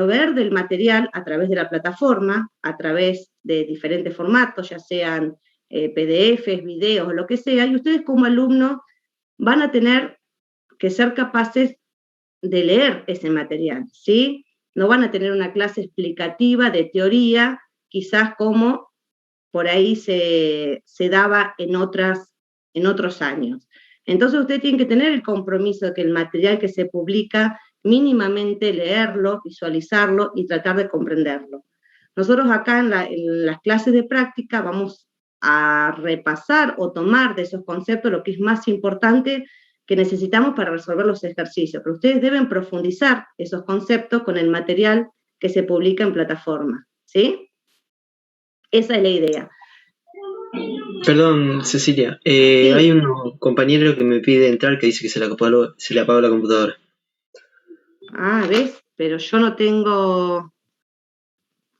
ver del material a través de la plataforma, a través de diferentes formatos, ya sean PDFs, videos, lo que sea, y ustedes como alumnos van a tener que ser capaces de leer ese material, ¿sí? No van a tener una clase explicativa de teoría, quizás como por ahí se daba en otros años. Entonces usted tiene que tener el compromiso de que el material que se publica, mínimamente leerlo, visualizarlo y tratar de comprenderlo. Nosotros acá en las clases de práctica vamos a repasar o tomar de esos conceptos lo que es más importante que necesitamos para resolver los ejercicios, pero ustedes deben profundizar esos conceptos con el material que se publica en plataforma, ¿sí? Esa es la idea. Perdón, Cecilia, Sí. hay un compañero que me pide entrar que dice que se le apagó la computadora. Ah, ¿ves? Pero yo no tengo...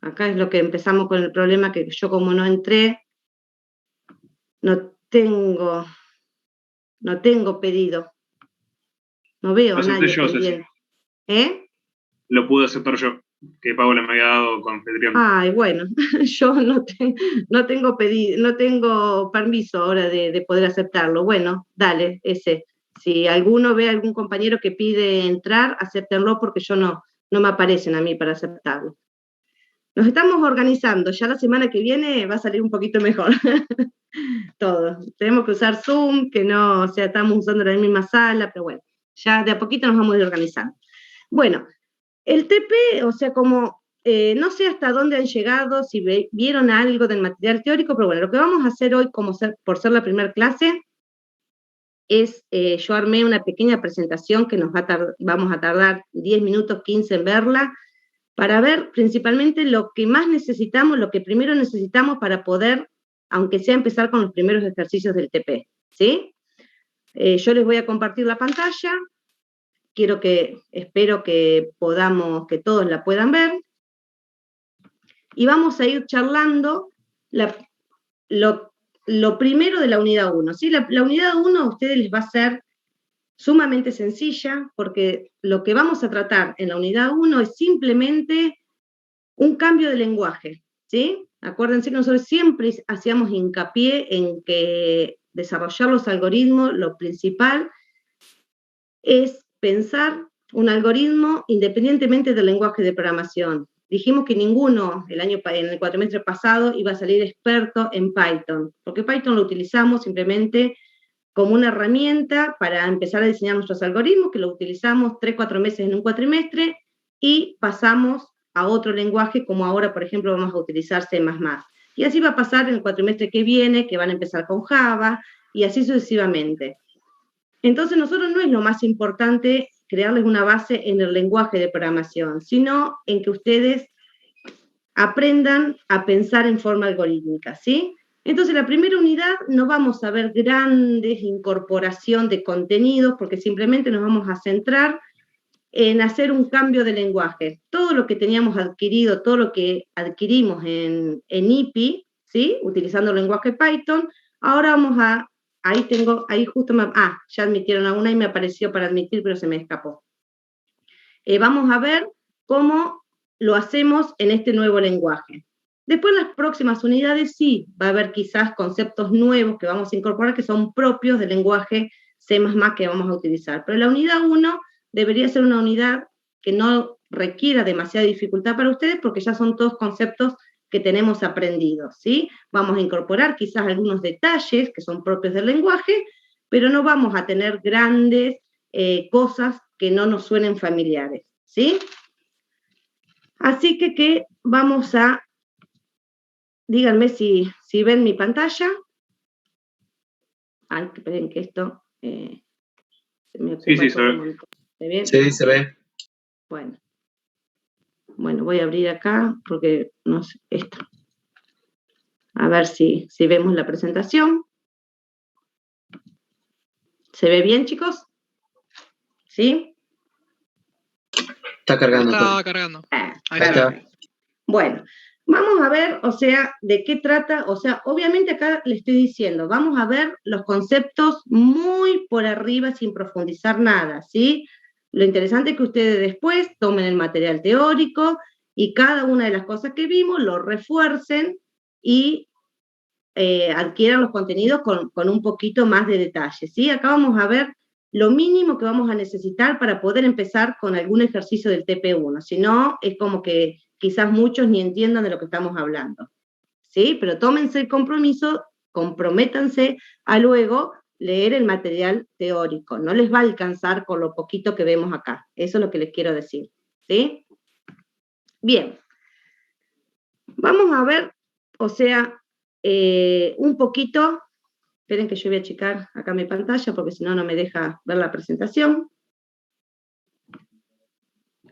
Acá es lo que empezamos con el problema, que yo como no entré, no tengo pedido. No veo a nadie pendiente. ¿Eh? Lo pude aceptar yo, que Paula me había dado con anfitrión. Ay, bueno, yo no tengo pedido, no tengo permiso ahora de poder aceptarlo. Bueno, dale, ese. Si alguno ve a algún compañero que pide entrar, acéptenlo porque yo no me aparecen a mí para aceptarlo. Nos estamos organizando, ya la semana que viene va a salir un poquito mejor. Todo. Tenemos que usar Zoom, que no, o sea, estamos usando la misma sala, pero bueno, ya de a poquito nos vamos a ir organizando. Bueno, el TP, o sea, como no sé hasta dónde han llegado, si vieron algo del material teórico, pero bueno, lo que vamos a hacer hoy, por ser la primera clase, es, yo armé una pequeña presentación que vamos a tardar 10 minutos, 15 en verla, para ver principalmente lo que más necesitamos, lo que primero necesitamos para poder, aunque sea empezar con los primeros ejercicios del TP, ¿sí? Yo les voy a compartir la pantalla, espero que todos la puedan ver, y vamos a ir charlando lo primero de la unidad 1, ¿sí? La unidad 1 a ustedes les va a ser sumamente sencilla, porque lo que vamos a tratar en la unidad 1 es simplemente un cambio de lenguaje, ¿sí? Acuérdense que nosotros siempre hacíamos hincapié en que desarrollar los algoritmos, lo principal es pensar un algoritmo independientemente del lenguaje de programación. Dijimos que ninguno en el cuatrimestre pasado iba a salir experto en Python, porque Python lo utilizamos simplemente como una herramienta para empezar a diseñar nuestros algoritmos, que lo utilizamos 3-4 meses en un cuatrimestre y pasamos a otro lenguaje, como ahora, por ejemplo, vamos a utilizar C++. Y así va a pasar en el cuatrimestre que viene, que van a empezar con Java, y así sucesivamente. Entonces, nosotros no es lo más importante crearles una base en el lenguaje de programación, sino en que ustedes aprendan a pensar en forma algorítmica, ¿sí? Entonces, la primera unidad no vamos a ver grandes incorporación de contenidos, porque simplemente nos vamos a centrar en hacer un cambio de lenguaje. Todo lo que teníamos adquirido, todo lo que adquirimos en IPI, ¿sí? Utilizando el lenguaje Python, ahora vamos a, ahí justo ya admitieron a una y me apareció para admitir, pero se me escapó. Vamos a ver cómo lo hacemos en este nuevo lenguaje. Después en las próximas unidades sí, va a haber quizás conceptos nuevos que vamos a incorporar que son propios del lenguaje C++ que vamos a utilizar. Pero la unidad 1 debería ser una unidad que no requiera demasiada dificultad para ustedes porque ya son todos conceptos que tenemos aprendidos, ¿sí? Vamos a incorporar quizás algunos detalles que son propios del lenguaje, pero no vamos a tener grandes cosas que no nos suenen familiares, ¿sí? Así que vamos a, díganme si ven mi pantalla. Ay, esperen que esto se me ocupa. Sí, se ve. ¿Se ve? Sí, se ve. Bueno, voy a abrir acá porque no sé, esto. A ver si vemos la presentación. ¿Se ve bien, chicos? ¿Sí? Está cargando. Está cargando. Ahí está. Bueno, vamos a ver, o sea, de qué trata, o sea, obviamente acá le estoy diciendo, vamos a ver los conceptos muy por arriba sin profundizar nada, ¿sí? Lo interesante es que ustedes después tomen el material teórico y cada una de las cosas que vimos lo refuercen y adquieran los contenidos con un poquito más de detalle, ¿sí? Acá vamos a ver lo mínimo que vamos a necesitar para poder empezar con algún ejercicio del TP1, si no, es como que quizás muchos ni entiendan de lo que estamos hablando, ¿sí? Pero tómense el compromiso, comprométanse a luego leer el material teórico, no les va a alcanzar con lo poquito que vemos acá, eso es lo que les quiero decir, ¿sí? Bien, vamos a ver, o sea, un poquito, esperen que yo voy a achicar acá mi pantalla porque si no, no me deja ver la presentación.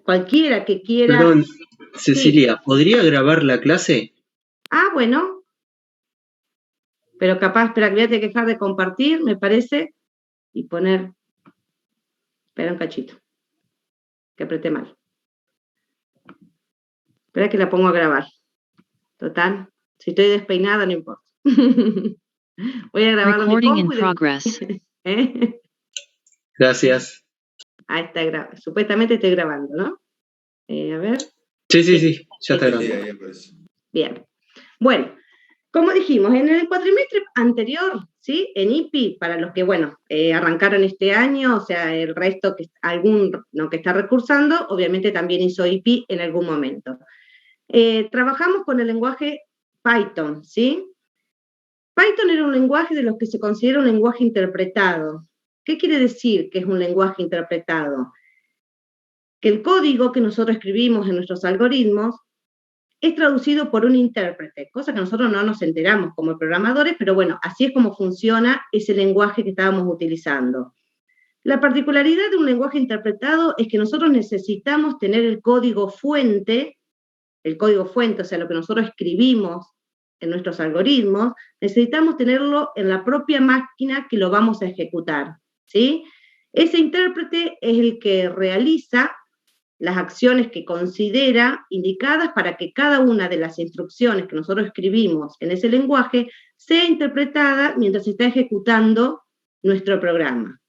Cualquiera que quiera... Perdón, Cecilia, sí. ¿podría grabar la clase? Ah, bueno. Pero capaz, espera, que voy a tener que dejar de compartir, me parece, y poner... Espera un cachito, que apreté mal. Espera que la pongo a grabar. Total, si estoy despeinada no importa. Voy a grabar mi compu y ¿eh? Gracias. Ahí está, supuestamente estoy grabando, ¿no? A ver. Sí, ya está grabando. Bien. Bueno, como dijimos, en el cuatrimestre anterior, ¿sí? En IPI, para los que, bueno, arrancaron este año, o sea, el resto, que está recursando, obviamente también hizo IPI en algún momento. Trabajamos con el lenguaje Python, ¿sí? Python era un lenguaje de los que se considera un lenguaje interpretado. ¿Qué quiere decir que es un lenguaje interpretado? Que el código que nosotros escribimos en nuestros algoritmos es traducido por un intérprete, cosa que nosotros no nos enteramos como programadores, pero bueno, así es como funciona ese lenguaje que estábamos utilizando. La particularidad de un lenguaje interpretado es que nosotros necesitamos tener el código fuente, o sea, lo que nosotros escribimos en nuestros algoritmos, necesitamos tenerlo en la propia máquina que lo vamos a ejecutar, ¿sí? Ese intérprete es el que realiza las acciones que considera indicadas para que cada una de las instrucciones que nosotros escribimos en ese lenguaje sea interpretada mientras se está ejecutando nuestro programa.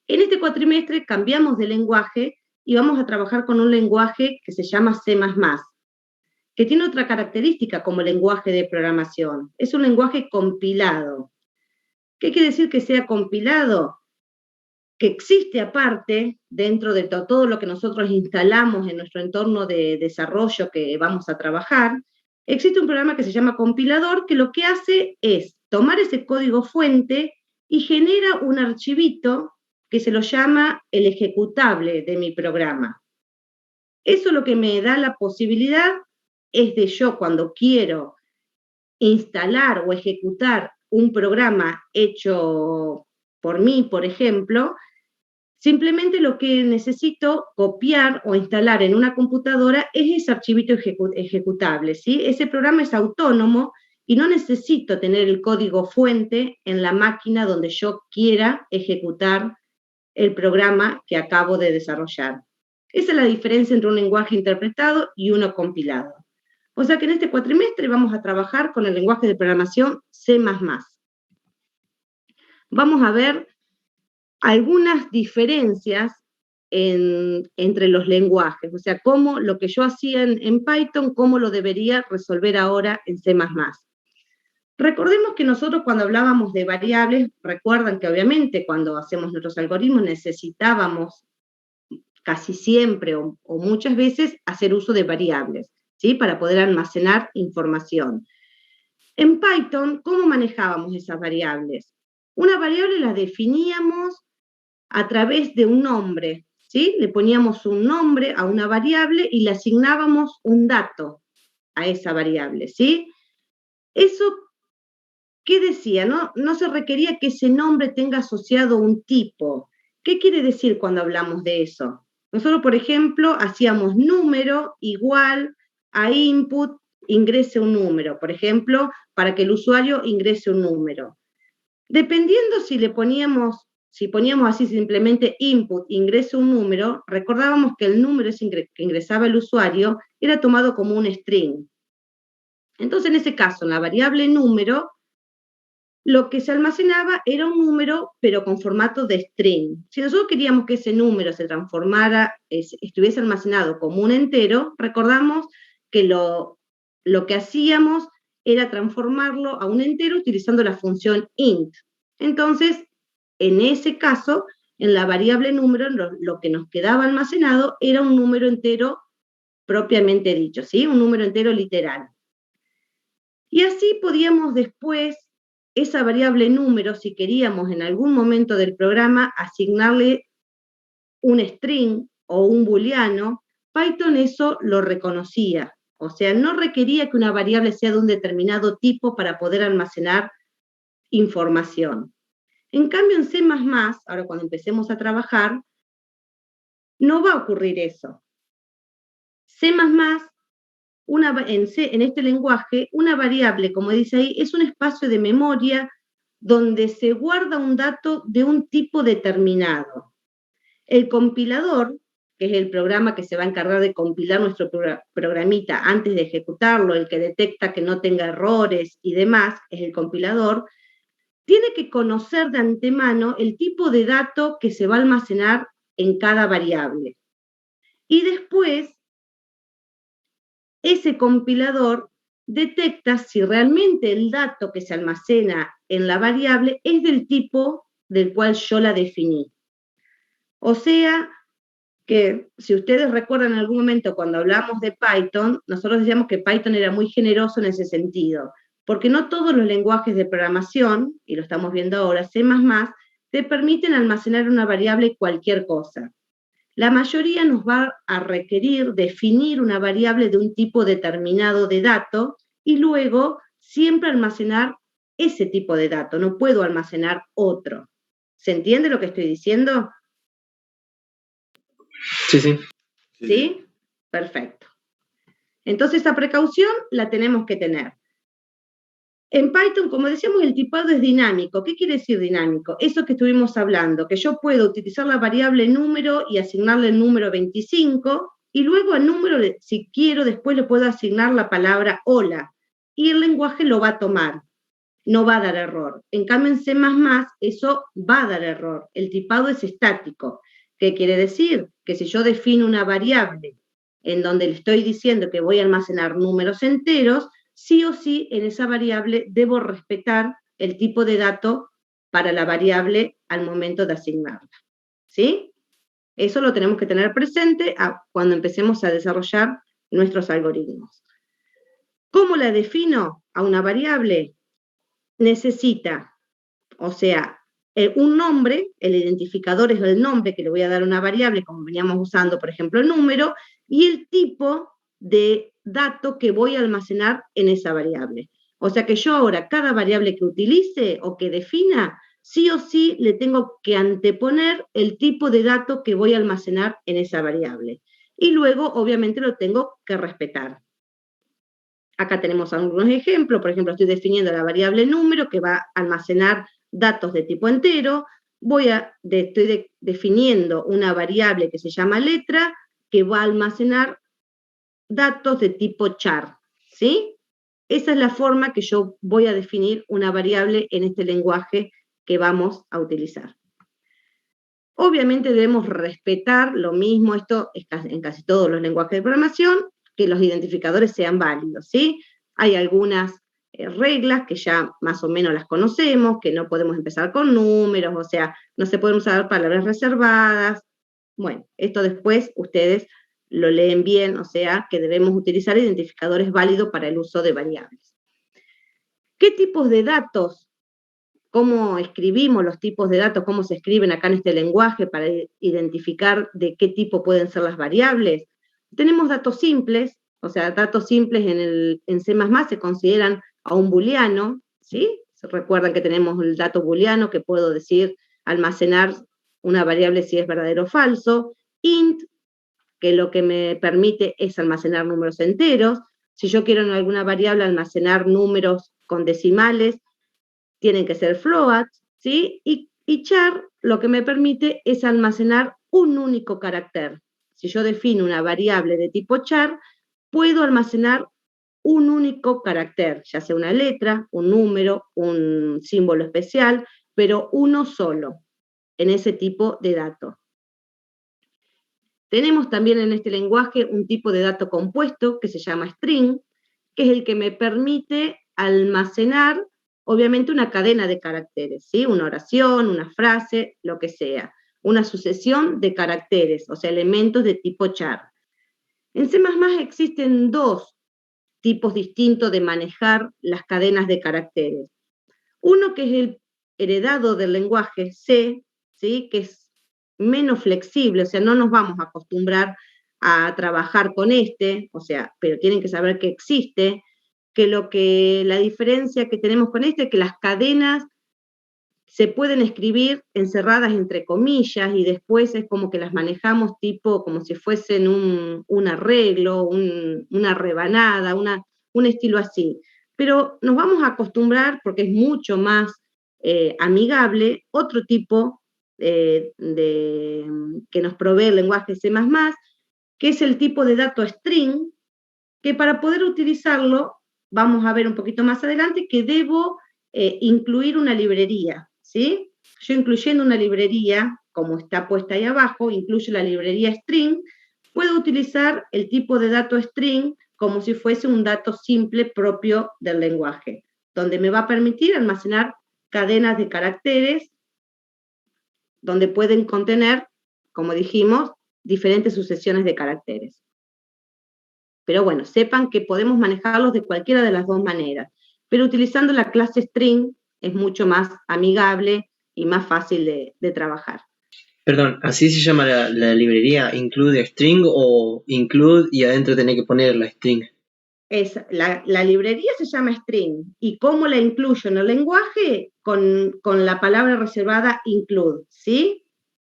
En este cuatrimestre cambiamos de lenguaje y vamos a trabajar con un lenguaje que se llama C++, que tiene otra característica como lenguaje de programación. Es un lenguaje compilado. ¿Qué quiere decir que sea compilado? Que existe aparte, dentro de todo lo que nosotros instalamos en nuestro entorno de desarrollo que vamos a trabajar, existe un programa que se llama compilador, que lo que hace es tomar ese código fuente y genera un archivito que se lo llama el ejecutable de mi programa. Eso lo que me da la posibilidad es de yo, cuando quiero instalar o ejecutar un programa hecho por mí, por ejemplo, simplemente lo que necesito copiar o instalar en una computadora es ese archivito ejecutable, ¿sí? Ese programa es autónomo y no necesito tener el código fuente en la máquina donde yo quiera ejecutar el programa que acabo de desarrollar. Esa es la diferencia entre un lenguaje interpretado y uno compilado. O sea que en este cuatrimestre vamos a trabajar con el lenguaje de programación C++. Vamos a ver algunas diferencias entre los lenguajes, o sea, cómo lo que yo hacía en Python, cómo lo debería resolver ahora en C++. Recordemos que nosotros cuando hablábamos de variables, recuerdan que obviamente cuando hacemos nuestros algoritmos necesitábamos casi siempre o muchas veces hacer uso de variables, ¿sí? Para poder almacenar información. En Python, ¿cómo manejábamos esas variables? Una variable la definíamos a través de un nombre, ¿sí? Le poníamos un nombre a una variable y le asignábamos un dato a esa variable, ¿sí? Eso, ¿qué decía? No se requería que ese nombre tenga asociado un tipo. ¿Qué quiere decir cuando hablamos de eso? Nosotros, por ejemplo, hacíamos número igual a input, ingrese un número, por ejemplo, para que el usuario ingrese un número. Dependiendo si poníamos así simplemente input, ingrese un número, recordábamos que el número que ingresaba el usuario era tomado como un string. Entonces, en ese caso, en la variable número, lo que se almacenaba era un número, pero con formato de string. Si nosotros queríamos que ese número se transformara, estuviese almacenado como un entero, recordamos que lo que hacíamos era transformarlo a un entero utilizando la función int. Entonces, en ese caso, en la variable número, lo que nos quedaba almacenado era un número entero propiamente dicho, ¿sí? Un número entero literal. Y así podíamos después, esa variable número, si queríamos en algún momento del programa asignarle un string o un booleano, Python eso lo reconocía. O sea, no requería que una variable sea de un determinado tipo para poder almacenar información. En cambio, en C++, ahora cuando empecemos a trabajar, no va a ocurrir eso. C++, en este lenguaje, una variable, como dice ahí, es un espacio de memoria donde se guarda un dato de un tipo determinado. El compilador, que es el programa que se va a encargar de compilar nuestro programita antes de ejecutarlo, el que detecta que no tenga errores y demás, es el compilador, tiene que conocer de antemano el tipo de dato que se va a almacenar en cada variable. Y después, ese compilador detecta si realmente el dato que se almacena en la variable es del tipo del cual yo la definí. O sea, que si ustedes recuerdan en algún momento cuando hablamos de Python, nosotros decíamos que Python era muy generoso en ese sentido, porque no todos los lenguajes de programación, y lo estamos viendo ahora, C++, te permiten almacenar una variable cualquier cosa. La mayoría nos va a requerir definir una variable de un tipo determinado de dato y luego siempre almacenar ese tipo de dato, no puedo almacenar otro. ¿Se entiende lo que estoy diciendo? Sí, sí. ¿Sí? Perfecto. Entonces, esa precaución la tenemos que tener. En Python, como decíamos, el tipado es dinámico. ¿Qué quiere decir dinámico? Eso que estuvimos hablando, que yo puedo utilizar la variable número y asignarle el número 25, y luego al número, si quiero, después le puedo asignar la palabra hola, y el lenguaje lo va a tomar, no va a dar error. En cambio, en C++ eso va a dar error. El tipado es estático. ¿Qué quiere decir? Que si yo defino una variable en donde le estoy diciendo que voy a almacenar números enteros, sí o sí en esa variable debo respetar el tipo de dato para la variable al momento de asignarla. ¿Sí? Eso lo tenemos que tener presente cuando empecemos a desarrollar nuestros algoritmos. ¿Cómo la defino a una variable? Necesita, o sea, un nombre, el identificador es el nombre que le voy a dar a una variable, como veníamos usando, por ejemplo, el número, y el tipo de dato que voy a almacenar en esa variable. O sea que yo ahora, cada variable que utilice o que defina, sí o sí le tengo que anteponer el tipo de dato que voy a almacenar en esa variable. Y luego, obviamente, lo tengo que respetar. Acá tenemos algunos ejemplos, por ejemplo, estoy definiendo la variable número que va a almacenar datos de tipo entero, estoy definiendo una variable que se llama letra que va a almacenar datos de tipo char, ¿sí? Esa es la forma que yo voy a definir una variable en este lenguaje que vamos a utilizar. Obviamente debemos respetar lo mismo, esto es en casi todos los lenguajes de programación, que los identificadores sean válidos, ¿sí? Hay algunas reglas que ya más o menos las conocemos, que no podemos empezar con números, o sea, no se pueden usar palabras reservadas. Bueno, esto después ustedes lo leen bien, o sea, que debemos utilizar identificadores válidos para el uso de variables. ¿Qué tipos de datos? ¿Cómo escribimos los tipos de datos? ¿Cómo se escriben acá en este lenguaje para identificar de qué tipo pueden ser las variables? Tenemos datos simples, o sea, datos simples en C++ se consideran a un booleano, ¿sí? Recuerdan que tenemos el dato booleano que puedo decir almacenar una variable si es verdadero o falso. Int, que lo que me permite es almacenar números enteros. Si yo quiero en alguna variable almacenar números con decimales, tienen que ser float, ¿sí? Y char lo que me permite es almacenar un único carácter. Si yo defino una variable de tipo char, puedo almacenar un único carácter, ya sea una letra, un número, un símbolo especial, pero uno solo en ese tipo de dato. Tenemos también en este lenguaje un tipo de dato compuesto que se llama string, que es el que me permite almacenar, obviamente, una cadena de caracteres, ¿sí? Una oración, una frase, lo que sea. Una sucesión de caracteres, o sea, elementos de tipo char. En C++ existen dos tipos distintos de manejar las cadenas de caracteres. Uno que es el heredado del lenguaje C, ¿sí? Que es menos flexible, o sea, no nos vamos a acostumbrar a trabajar con o sea, pero tienen que saber que existe, que la diferencia que tenemos con es que las cadenas se pueden escribir encerradas entre comillas y después es como que las manejamos tipo como si fuesen un arreglo, una rebanada, un estilo así. Pero nos vamos a acostumbrar, porque es mucho más amigable, otro tipo que nos provee el lenguaje C++, que es el tipo de dato string, que para poder utilizarlo, vamos a ver un poquito más adelante, que debo incluir una librería, ¿sí? Yo incluyendo una librería, como está puesta ahí abajo, incluyo la librería string, puedo utilizar el tipo de dato string como si fuese un dato simple propio del lenguaje, donde me va a permitir almacenar cadenas de caracteres, donde pueden contener, como dijimos, diferentes sucesiones de caracteres. Pero bueno, sepan que podemos manejarlos de cualquiera de las dos maneras. Pero utilizando la clase string es mucho más amigable y más fácil de trabajar. Perdón, ¿así se llama la librería? ¿Include string o include y adentro tenés que poner la string? La librería se llama string. ¿Y cómo la incluyo en el lenguaje? Con la palabra reservada include, ¿sí?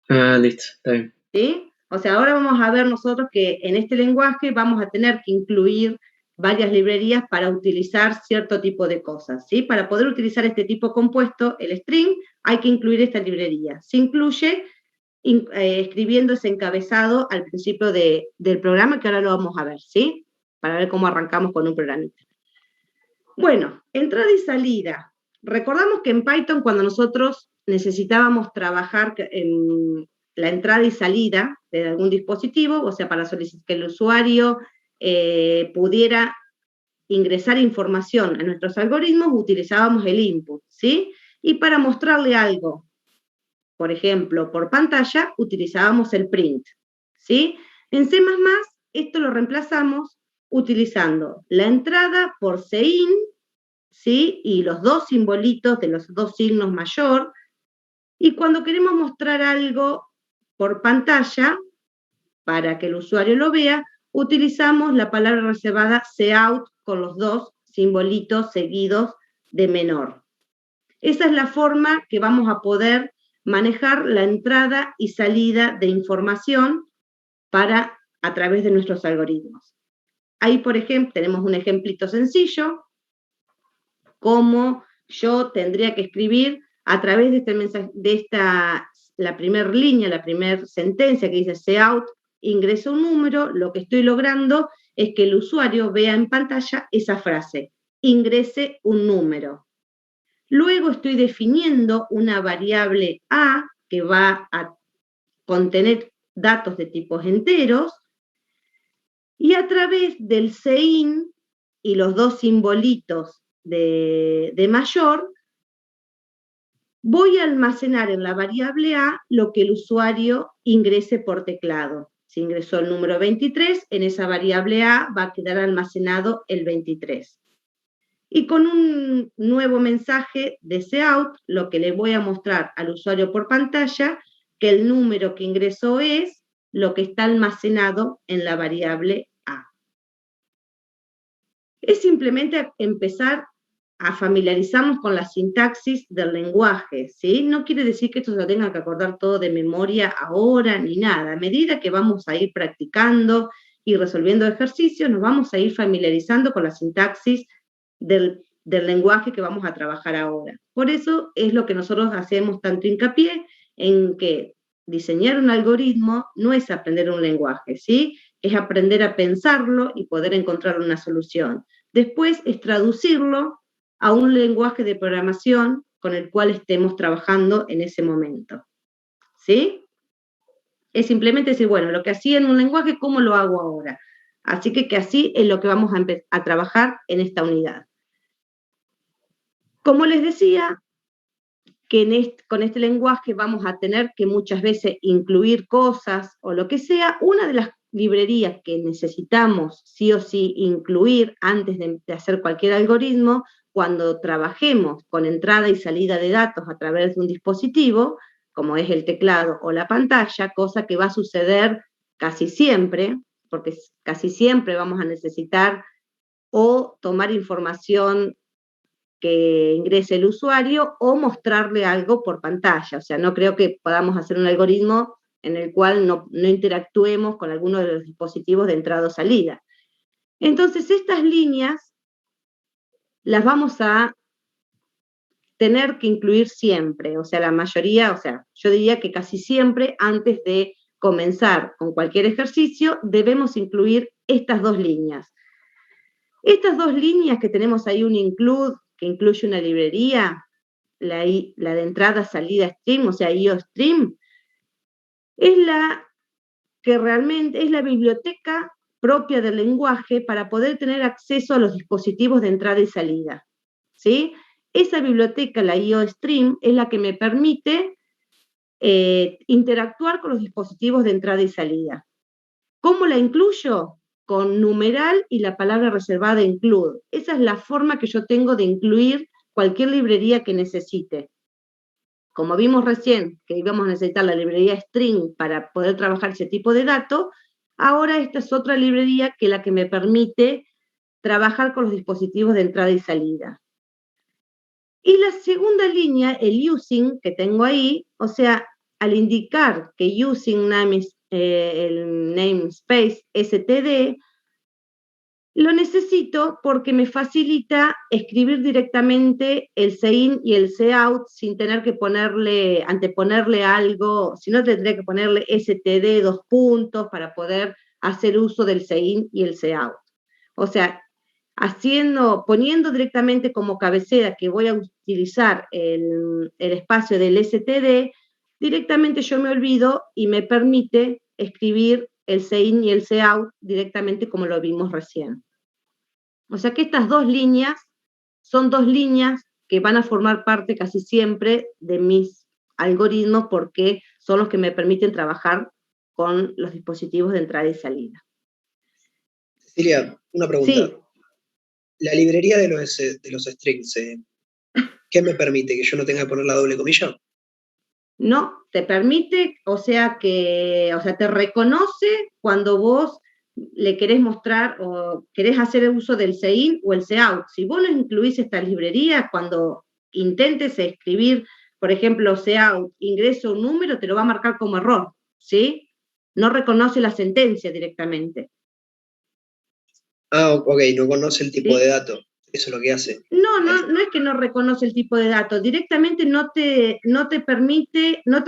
Ah, listo, está bien. ¿Sí? O sea, ahora vamos a ver nosotros que en este lenguaje vamos a tener que incluir varias librerías para utilizar cierto tipo de cosas, ¿sí? Para poder utilizar este tipo compuesto, el string, hay que incluir esta librería. Se incluye escribiendo ese encabezado al principio del programa, que ahora lo vamos a ver, ¿sí? Para ver cómo arrancamos con un programita. Bueno, entrada y salida. Recordamos que en Python, cuando nosotros necesitábamos trabajar en la entrada y salida de algún dispositivo, o sea, para solicitar que el usuario pudiera ingresar información a nuestros algoritmos, utilizábamos el input, ¿sí? Y para mostrarle algo, por ejemplo, por pantalla, utilizábamos el print, ¿sí? En C++, esto lo reemplazamos utilizando la entrada por CIN, ¿sí? Y los dos simbolitos de los dos signos mayor, y cuando queremos mostrar algo por pantalla, para que el usuario lo vea, utilizamos la palabra reservada cout con los dos simbolitos seguidos de menor. Esa es la forma que vamos a poder manejar la entrada y salida de información a través de nuestros algoritmos. Ahí, por ejemplo, tenemos un ejemplito sencillo, como yo tendría que escribir a través de este mensaje, la primera línea, la primera sentencia que dice cout, ingreso un número, lo que estoy logrando es que el usuario vea en pantalla esa frase, ingrese un número. Luego estoy definiendo una variable A que va a contener datos de tipos enteros, y a través del CIN y los dos simbolitos de mayor, voy a almacenar en la variable A lo que el usuario ingrese por teclado. Si ingresó el número 23, en esa variable A va a quedar almacenado el 23. Y con un nuevo mensaje de cout, lo que le voy a mostrar al usuario por pantalla, que el número que ingresó es lo que está almacenado en la variable A. Es simplemente empezar a familiarizarnos con la sintaxis del lenguaje, ¿sí? No quiere decir que esto se lo tenga que acordar todo de memoria ahora ni nada. A medida que vamos a ir practicando y resolviendo ejercicios, nos vamos a ir familiarizando con la sintaxis del lenguaje que vamos a trabajar ahora. Por eso es lo que nosotros hacemos tanto hincapié en que diseñar un algoritmo no es aprender un lenguaje, ¿sí? Es aprender a pensarlo y poder encontrar una solución. después es traducirlo a un lenguaje de programación con el cual estemos trabajando en ese momento. ¿Sí? Es simplemente decir, bueno, lo que hacía en un lenguaje, ¿cómo lo hago ahora? Así que así es lo que vamos a trabajar en esta unidad. Como les decía, que con este lenguaje vamos a tener que muchas veces incluir cosas o lo que sea. Una de las librerías que necesitamos sí o sí incluir antes de hacer cualquier algoritmo, cuando trabajemos con entrada y salida de datos a través de un dispositivo, como es el teclado o la pantalla, cosa que va a suceder casi siempre, porque casi siempre vamos a necesitar o tomar información que ingrese el usuario o mostrarle algo por pantalla. O sea, no creo que podamos hacer un algoritmo en el cual no interactuemos con alguno de los dispositivos de entrada o salida. Entonces, estas líneas las vamos a tener que incluir siempre, o sea, la mayoría, o sea, yo diría que casi siempre antes de comenzar con cualquier ejercicio, debemos incluir estas dos líneas. Estas dos líneas que tenemos ahí, un include, que incluye una librería, la de entrada, salida, stream, o sea, IOStream, es la que realmente es la biblioteca propia del lenguaje para poder tener acceso a los dispositivos de entrada y salida, ¿sí? Esa biblioteca, la IOStream, es la que me permite interactuar con los dispositivos de entrada y salida. ¿Cómo la incluyo? Con numeral y la palabra reservada include. Esa es la forma que yo tengo de incluir cualquier librería que necesite. Como vimos recién que íbamos a necesitar la librería string para poder trabajar ese tipo de datos, ahora esta es otra librería que la que me permite trabajar con los dispositivos de entrada y salida. Y la segunda línea, el using que tengo ahí, o sea, al indicar que using el namespace std, lo necesito porque me facilita escribir directamente el sein y el cout sin tener que anteponerle algo, sino tendría que ponerle std 2 puntos para poder hacer uso del sein y el cout. O sea, poniendo directamente como cabecera que voy a utilizar el espacio del std, directamente yo me olvido y me permite escribir el sein y el cout directamente como lo vimos recién. O sea que estas dos líneas son dos líneas que van a formar parte casi siempre de mis algoritmos porque son los que me permiten trabajar con los dispositivos de entrada y salida. Cecilia, una pregunta. Sí. La librería de los strings, ¿qué me permite? ¿Que yo no tenga que poner la doble comilla? No, te permite, o sea, te reconoce cuando vos le querés mostrar o querés hacer el uso del sein o el cout. Si vos no incluís esta librería, cuando intentes escribir, por ejemplo, cout, ingreso un número, te lo va a marcar como error, ¿sí? No reconoce la sentencia directamente. Ah, ok, no conoce el tipo de dato. Eso es lo que hace. No es que no reconoce el tipo de datos, directamente no te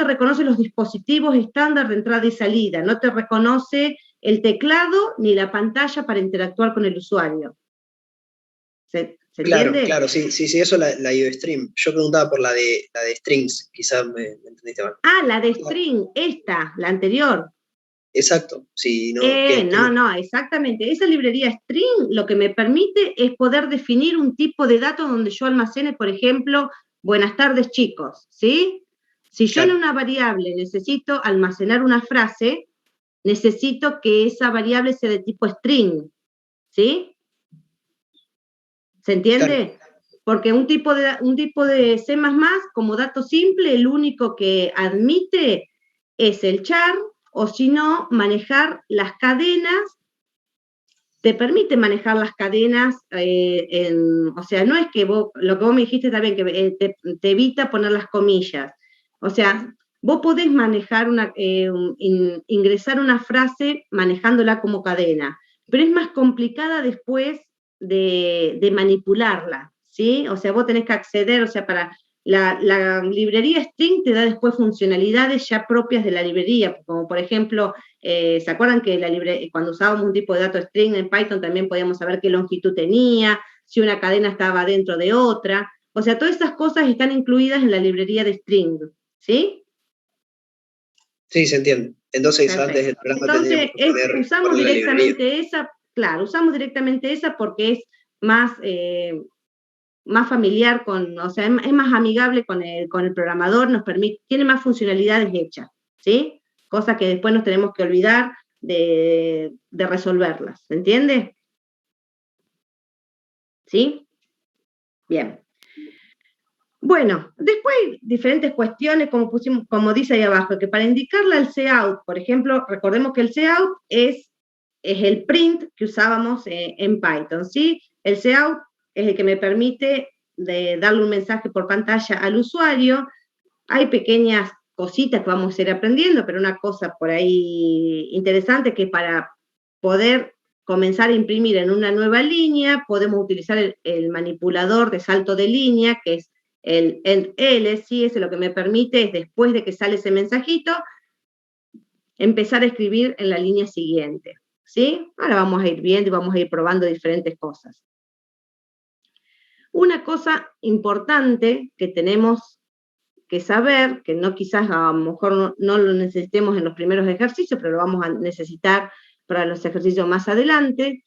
reconoce los dispositivos estándar de entrada y salida, no te reconoce el teclado ni la pantalla para interactuar con el usuario. ¿Se entiende? Claro, sí, eso la IOStream. Yo preguntaba por la de strings, quizás me entendiste mal. Ah, la de string, la anterior. Exacto, sí, no. No, exactamente. Esa librería string lo que me permite es poder definir un tipo de datos donde yo almacene, por ejemplo, buenas tardes chicos, ¿sí? Si yo en una variable necesito almacenar una frase, necesito que esa variable sea de tipo string, ¿sí? ¿Se entiende? Claro. Porque un tipo de C++, como dato simple, el único que admite es el char, o si no, manejar las cadenas, te permite manejar las cadenas, o sea, no es que lo que vos me dijiste también, que te evita poner las comillas. O sea, vos podés manejar ingresar una frase manejándola como cadena, pero es más complicada después de manipularla, ¿sí? O sea, vos tenés que acceder, o sea, para La librería string te da después funcionalidades ya propias de la librería, como por ejemplo, ¿se acuerdan que cuando usábamos un tipo de dato string en Python también podíamos saber qué longitud tenía, si una cadena estaba dentro de otra? O sea, todas esas cosas están incluidas en la librería de string, ¿sí? Sí, se entiende. Entonces, Perfecto. antes del programa Entonces, tendríamos que usamos poner la librería. directamente esa, claro, usamos directamente esa porque es más familiar o sea, es más amigable con el programador, tiene más funcionalidades hechas, ¿sí? Cosas que después nos tenemos que olvidar de resolverlas, ¿se entiende? ¿Sí? Bien. Bueno, después hay diferentes cuestiones, como dice ahí abajo, que para indicarle al cout, por ejemplo, recordemos que el cout es el print que usábamos en Python, ¿sí? El cout es el que me permite darle un mensaje por pantalla al usuario. Hay pequeñas cositas que vamos a ir aprendiendo, pero una cosa por ahí interesante que para poder comenzar a imprimir en una nueva línea, podemos utilizar el manipulador de salto de línea, que es el L, ¿sí? Ese lo que me permite es, después de que sale ese mensajito, empezar a escribir en la línea siguiente, ¿sí? Ahora vamos a ir viendo y vamos a ir probando diferentes cosas. Una cosa importante que tenemos que saber, que no quizás a lo mejor no lo necesitemos en los primeros ejercicios, pero lo vamos a necesitar para los ejercicios más adelante.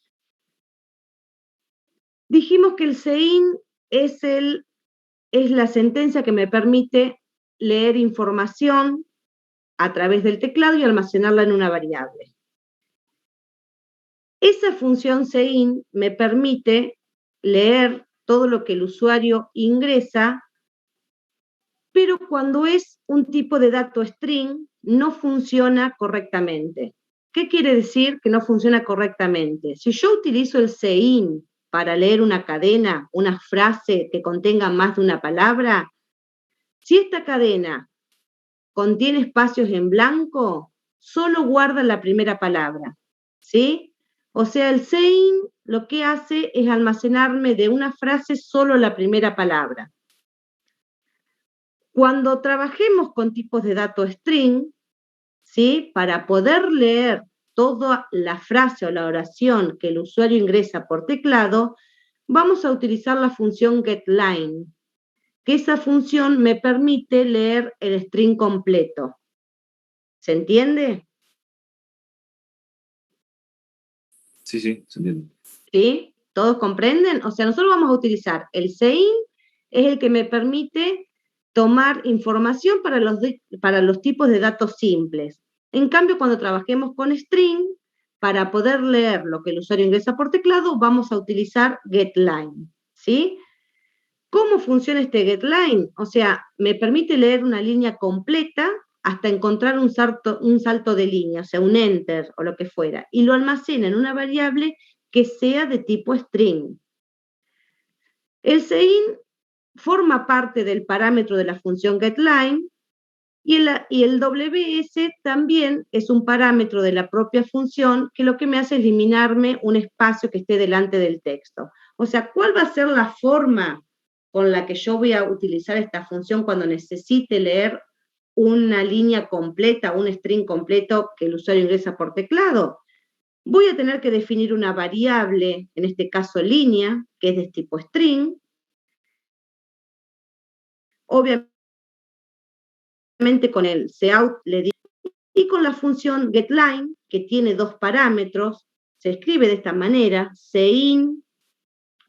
Dijimos que el sein es la sentencia que me permite leer información a través del teclado y almacenarla en una variable. Esa función sein me permite leer todo lo que el usuario ingresa, pero cuando es un tipo de dato string, no funciona correctamente. ¿Qué quiere decir que no funciona correctamente? Si yo utilizo el sein para leer una cadena, una frase que contenga más de una palabra, si esta cadena contiene espacios en blanco, solo guarda la primera palabra, ¿sí? O sea, el sein lo que hace es almacenarme de una frase solo la primera palabra. Cuando trabajemos con tipos de datos string, ¿sí? Para poder leer toda la frase o la oración que el usuario ingresa por teclado, vamos a utilizar la función getLine, que esa función me permite leer el string completo. ¿Se entiende? Sí, se entiende. ¿Sí? ¿Todos comprenden? O sea, nosotros vamos a utilizar el sein, es el que me permite tomar información para los tipos de datos simples. En cambio, cuando trabajemos con string, para poder leer lo que el usuario ingresa por teclado, vamos a utilizar getLine, ¿sí? ¿Cómo funciona este getLine? O sea, me permite leer una línea completa hasta encontrar un salto de línea, o sea, un enter o lo que fuera, y lo almacena en una variable que sea de tipo string. El sein forma parte del parámetro de la función getLine y el WS también es un parámetro de la propia función que lo que me hace es eliminarme un espacio que esté delante del texto. O sea, ¿cuál va a ser la forma con la que yo voy a utilizar esta función cuando necesite leer una línea completa, un string completo que el usuario ingresa por teclado? Voy a tener que definir una variable, en este caso línea, que es de tipo string. Obviamente con el cout le digo, y con la función getLine, que tiene dos parámetros, se escribe de esta manera, sein,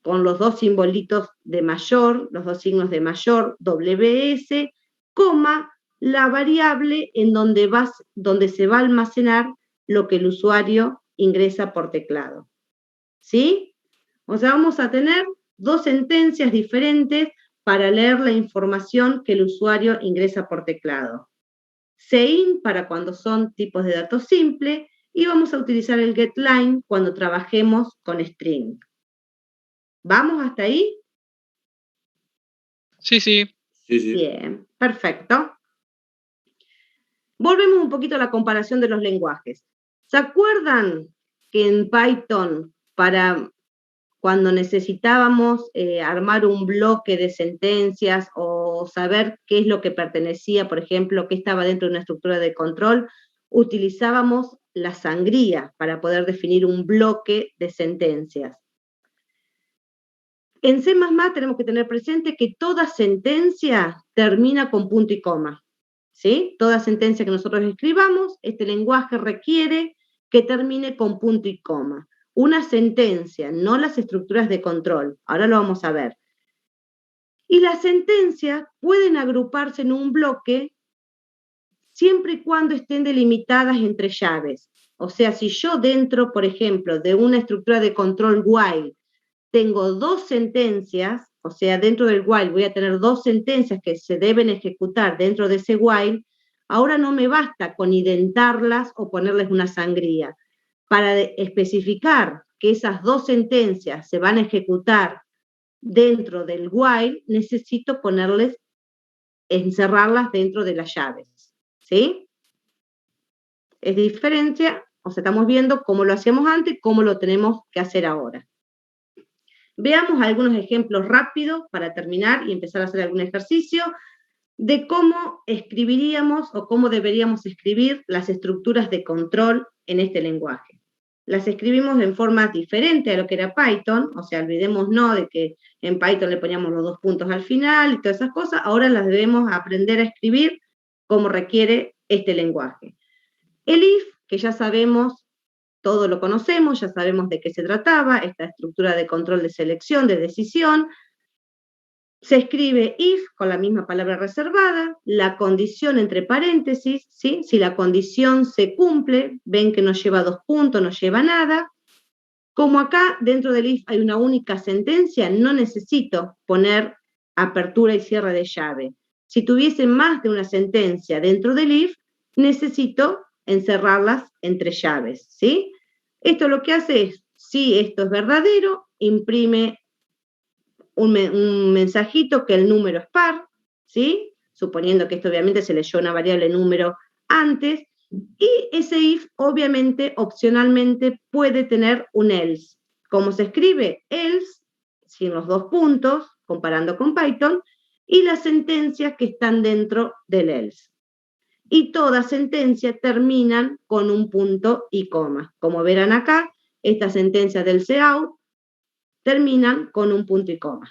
con los dos simbolitos de mayor, los dos signos de mayor, WS, coma, la variable en donde se va a almacenar lo que el usuario ingresa por teclado. ¿Sí? O sea, vamos a tener dos sentencias diferentes para leer la información que el usuario ingresa por teclado. Sein para cuando son tipos de datos simples y vamos a utilizar el getLine cuando trabajemos con string. ¿Vamos hasta ahí? Sí. Bien, perfecto. Volvemos un poquito a la comparación de los lenguajes. ¿Se acuerdan que en Python, para cuando necesitábamos armar un bloque de sentencias o saber qué es lo que pertenecía, por ejemplo, qué estaba dentro de una estructura de control, utilizábamos la sangría para poder definir un bloque de sentencias. En C++ tenemos que tener presente que toda sentencia termina con punto y coma, ¿sí? Toda sentencia que nosotros escribamos, este lenguaje requiere que termine con punto y coma. Una sentencia, no las estructuras de control. Ahora lo vamos a ver. Y las sentencias pueden agruparse en un bloque siempre y cuando estén delimitadas entre llaves. O sea, si yo dentro, por ejemplo, de una estructura de control while, tengo dos sentencias, o sea, dentro del while voy a tener dos sentencias que se deben ejecutar dentro de ese while, ahora no me basta con identarlas o ponerles una sangría. Para especificar que esas dos sentencias se van a ejecutar dentro del while, necesito encerrarlas dentro de las llaves, ¿sí? Es diferencia, o sea, estamos viendo cómo lo hacíamos antes, cómo lo tenemos que hacer ahora. Veamos algunos ejemplos rápidos para terminar y empezar a hacer algún ejercicio de cómo escribiríamos o cómo deberíamos escribir las estructuras de control en este lenguaje. Las escribimos en forma diferente a lo que era Python, o sea, olvidémonos de que en Python le poníamos los dos puntos al final y todas esas cosas, ahora las debemos aprender a escribir como requiere este lenguaje. El if, que ya sabemos, todo lo conocemos, ya sabemos de qué se trataba, esta estructura de control de selección, de decisión. Se escribe if con la misma palabra reservada, la condición entre paréntesis, ¿sí? Si la condición se cumple, ven que no lleva dos puntos, no lleva nada. Como acá dentro del if hay una única sentencia, no necesito poner apertura y cierre de llave. Si tuviese más de una sentencia dentro del if, necesito encerrarlas entre llaves, ¿sí? Esto lo que hace es, si esto es verdadero, imprime un mensajito que el número es par, ¿sí? Suponiendo que esto obviamente se leyó una variable número antes, y ese if obviamente opcionalmente puede tener un else. ¿Cómo se escribe? Else, sin los dos puntos, comparando con Python, y las sentencias que están dentro del else. Y todas sentencias terminan con un punto y coma. Como verán acá, estas sentencias del cout terminan con un punto y coma.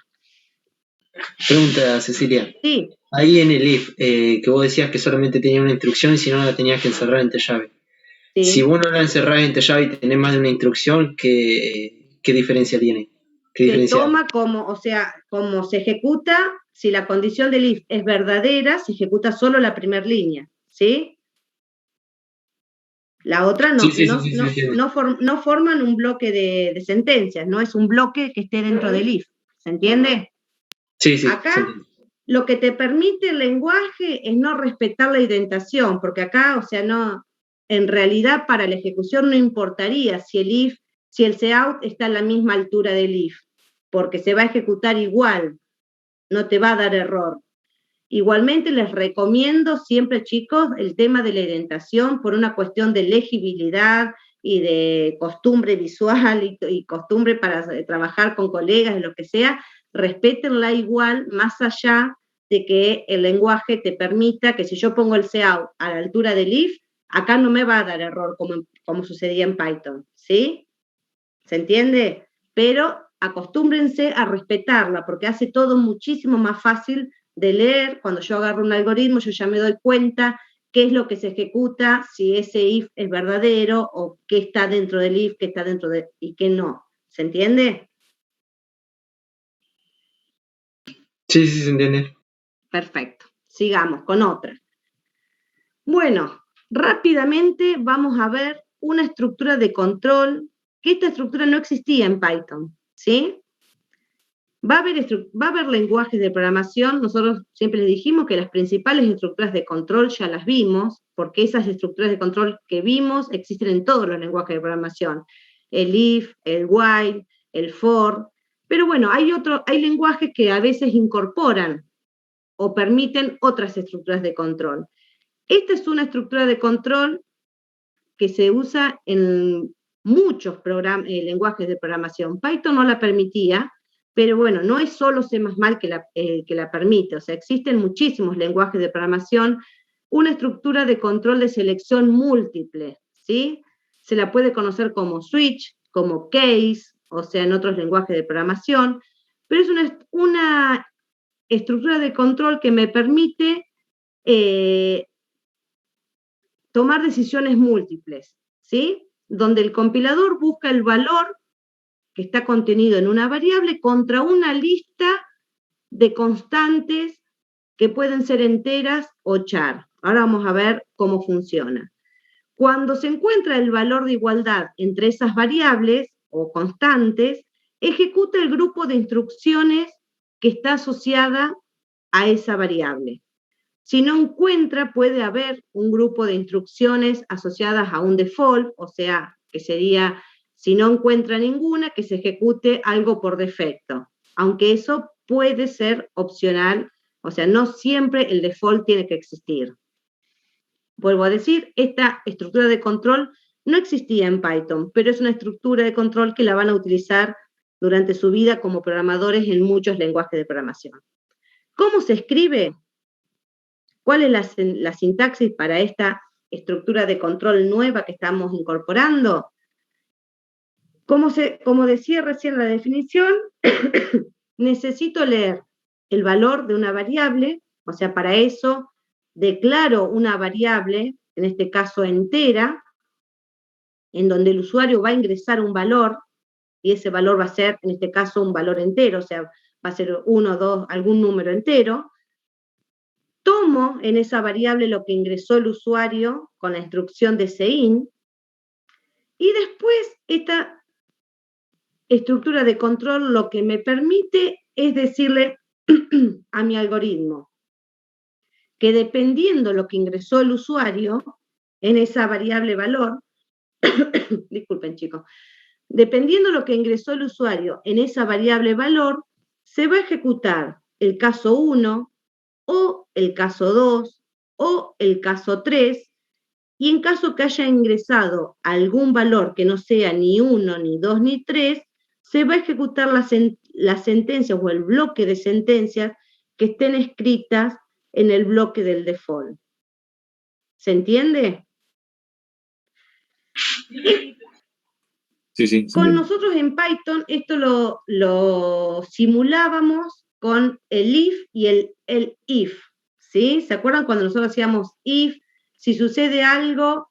Pregunta, Cecilia. Sí. Ahí en el if, que vos decías que solamente tenía una instrucción y si no la tenías que encerrar entre llaves. Sí. Si vos no la encerrás entre llaves y tenés más de una instrucción, ¿qué diferencia tiene? Se toma como, o sea, como se ejecuta, si la condición del if es verdadera, se ejecuta solo la primera línea, ¿sí? La otra no, no forman un bloque de sentencias, no es un bloque que esté dentro del if, ¿se entiende? Sí, sí. Acá lo que te permite el lenguaje es no respetar la indentación, porque acá, o sea, no, en realidad para la ejecución no importaría si el cout está a la misma altura del if, porque se va a ejecutar igual, no te va a dar error. Igualmente les recomiendo siempre, chicos, el tema de la indentación por una cuestión de legibilidad y de costumbre visual y costumbre para trabajar con colegas y lo que sea, respétenla igual, más allá de que el lenguaje te permita que si yo pongo el cout a la altura del if, acá no me va a dar error como sucedía en Python, ¿sí? ¿Se entiende? Pero acostúmbrense a respetarla, porque hace todo muchísimo más fácil de leer. Cuando yo agarro un algoritmo, yo ya me doy cuenta qué es lo que se ejecuta, si ese if es verdadero, o qué está dentro del if, qué está dentro de, y qué no. ¿Se entiende? Sí, se entiende. Perfecto. Sigamos con otra. Bueno, rápidamente vamos a ver una estructura de control, que esta estructura no existía en Python, ¿sí? Va a haber lenguajes de programación, nosotros siempre les dijimos que las principales estructuras de control ya las vimos, porque esas estructuras de control que vimos existen en todos los lenguajes de programación, el if, el while, el for, pero bueno, hay lenguajes que a veces incorporan o permiten otras estructuras de control. Esta es una estructura de control que se usa muchos lenguajes de programación. Python no la permitía, pero bueno, no es solo C++ que la permite, o sea, existen muchísimos lenguajes de programación, una estructura de control de selección múltiple, ¿sí? Se la puede conocer como switch, como case, o sea, en otros lenguajes de programación, pero es una estructura de control que me permite tomar decisiones múltiples, ¿sí? Donde el compilador busca el valor que está contenido en una variable contra una lista de constantes que pueden ser enteras o char. Ahora vamos a ver cómo funciona. Cuando se encuentra el valor de igualdad entre esas variables o constantes, ejecuta el grupo de instrucciones que está asociada a esa variable. Si no encuentra, puede haber un grupo de instrucciones asociadas a un default, o sea, que sería, si no encuentra ninguna, que se ejecute algo por defecto, aunque eso puede ser opcional, o sea, no siempre el default tiene que existir. Vuelvo a decir, esta estructura de control no existía en Python, pero es una estructura de control que la van a utilizar durante su vida como programadores en muchos lenguajes de programación. ¿Cómo se escribe? ¿Cuál es la sintaxis para esta estructura de control nueva que estamos incorporando? Como decía recién la definición, necesito leer el valor de una variable, o sea, para eso declaro una variable, en este caso entera, en donde el usuario va a ingresar un valor, y ese valor va a ser, en este caso, un valor entero, o sea, va a ser 1, 2, algún número entero. Tomo en esa variable lo que ingresó el usuario con la instrucción de cin, y después esta estructura de control lo que me permite es decirle a mi algoritmo que dependiendo lo que ingresó el usuario en esa variable valor, disculpen chicos, dependiendo lo que ingresó el usuario en esa variable valor, se va a ejecutar el caso 1, o el caso 2, o el caso 3, y en caso que haya ingresado algún valor que no sea ni 1, ni 2, ni 3, se va a ejecutar las sentencias o el bloque de sentencias que estén escritas en el bloque del default. ¿Se entiende? Sí. Con nosotros en Python esto lo simulábamos con el if y el if, ¿sí? ¿Se acuerdan cuando nosotros hacíamos if? Si sucede algo,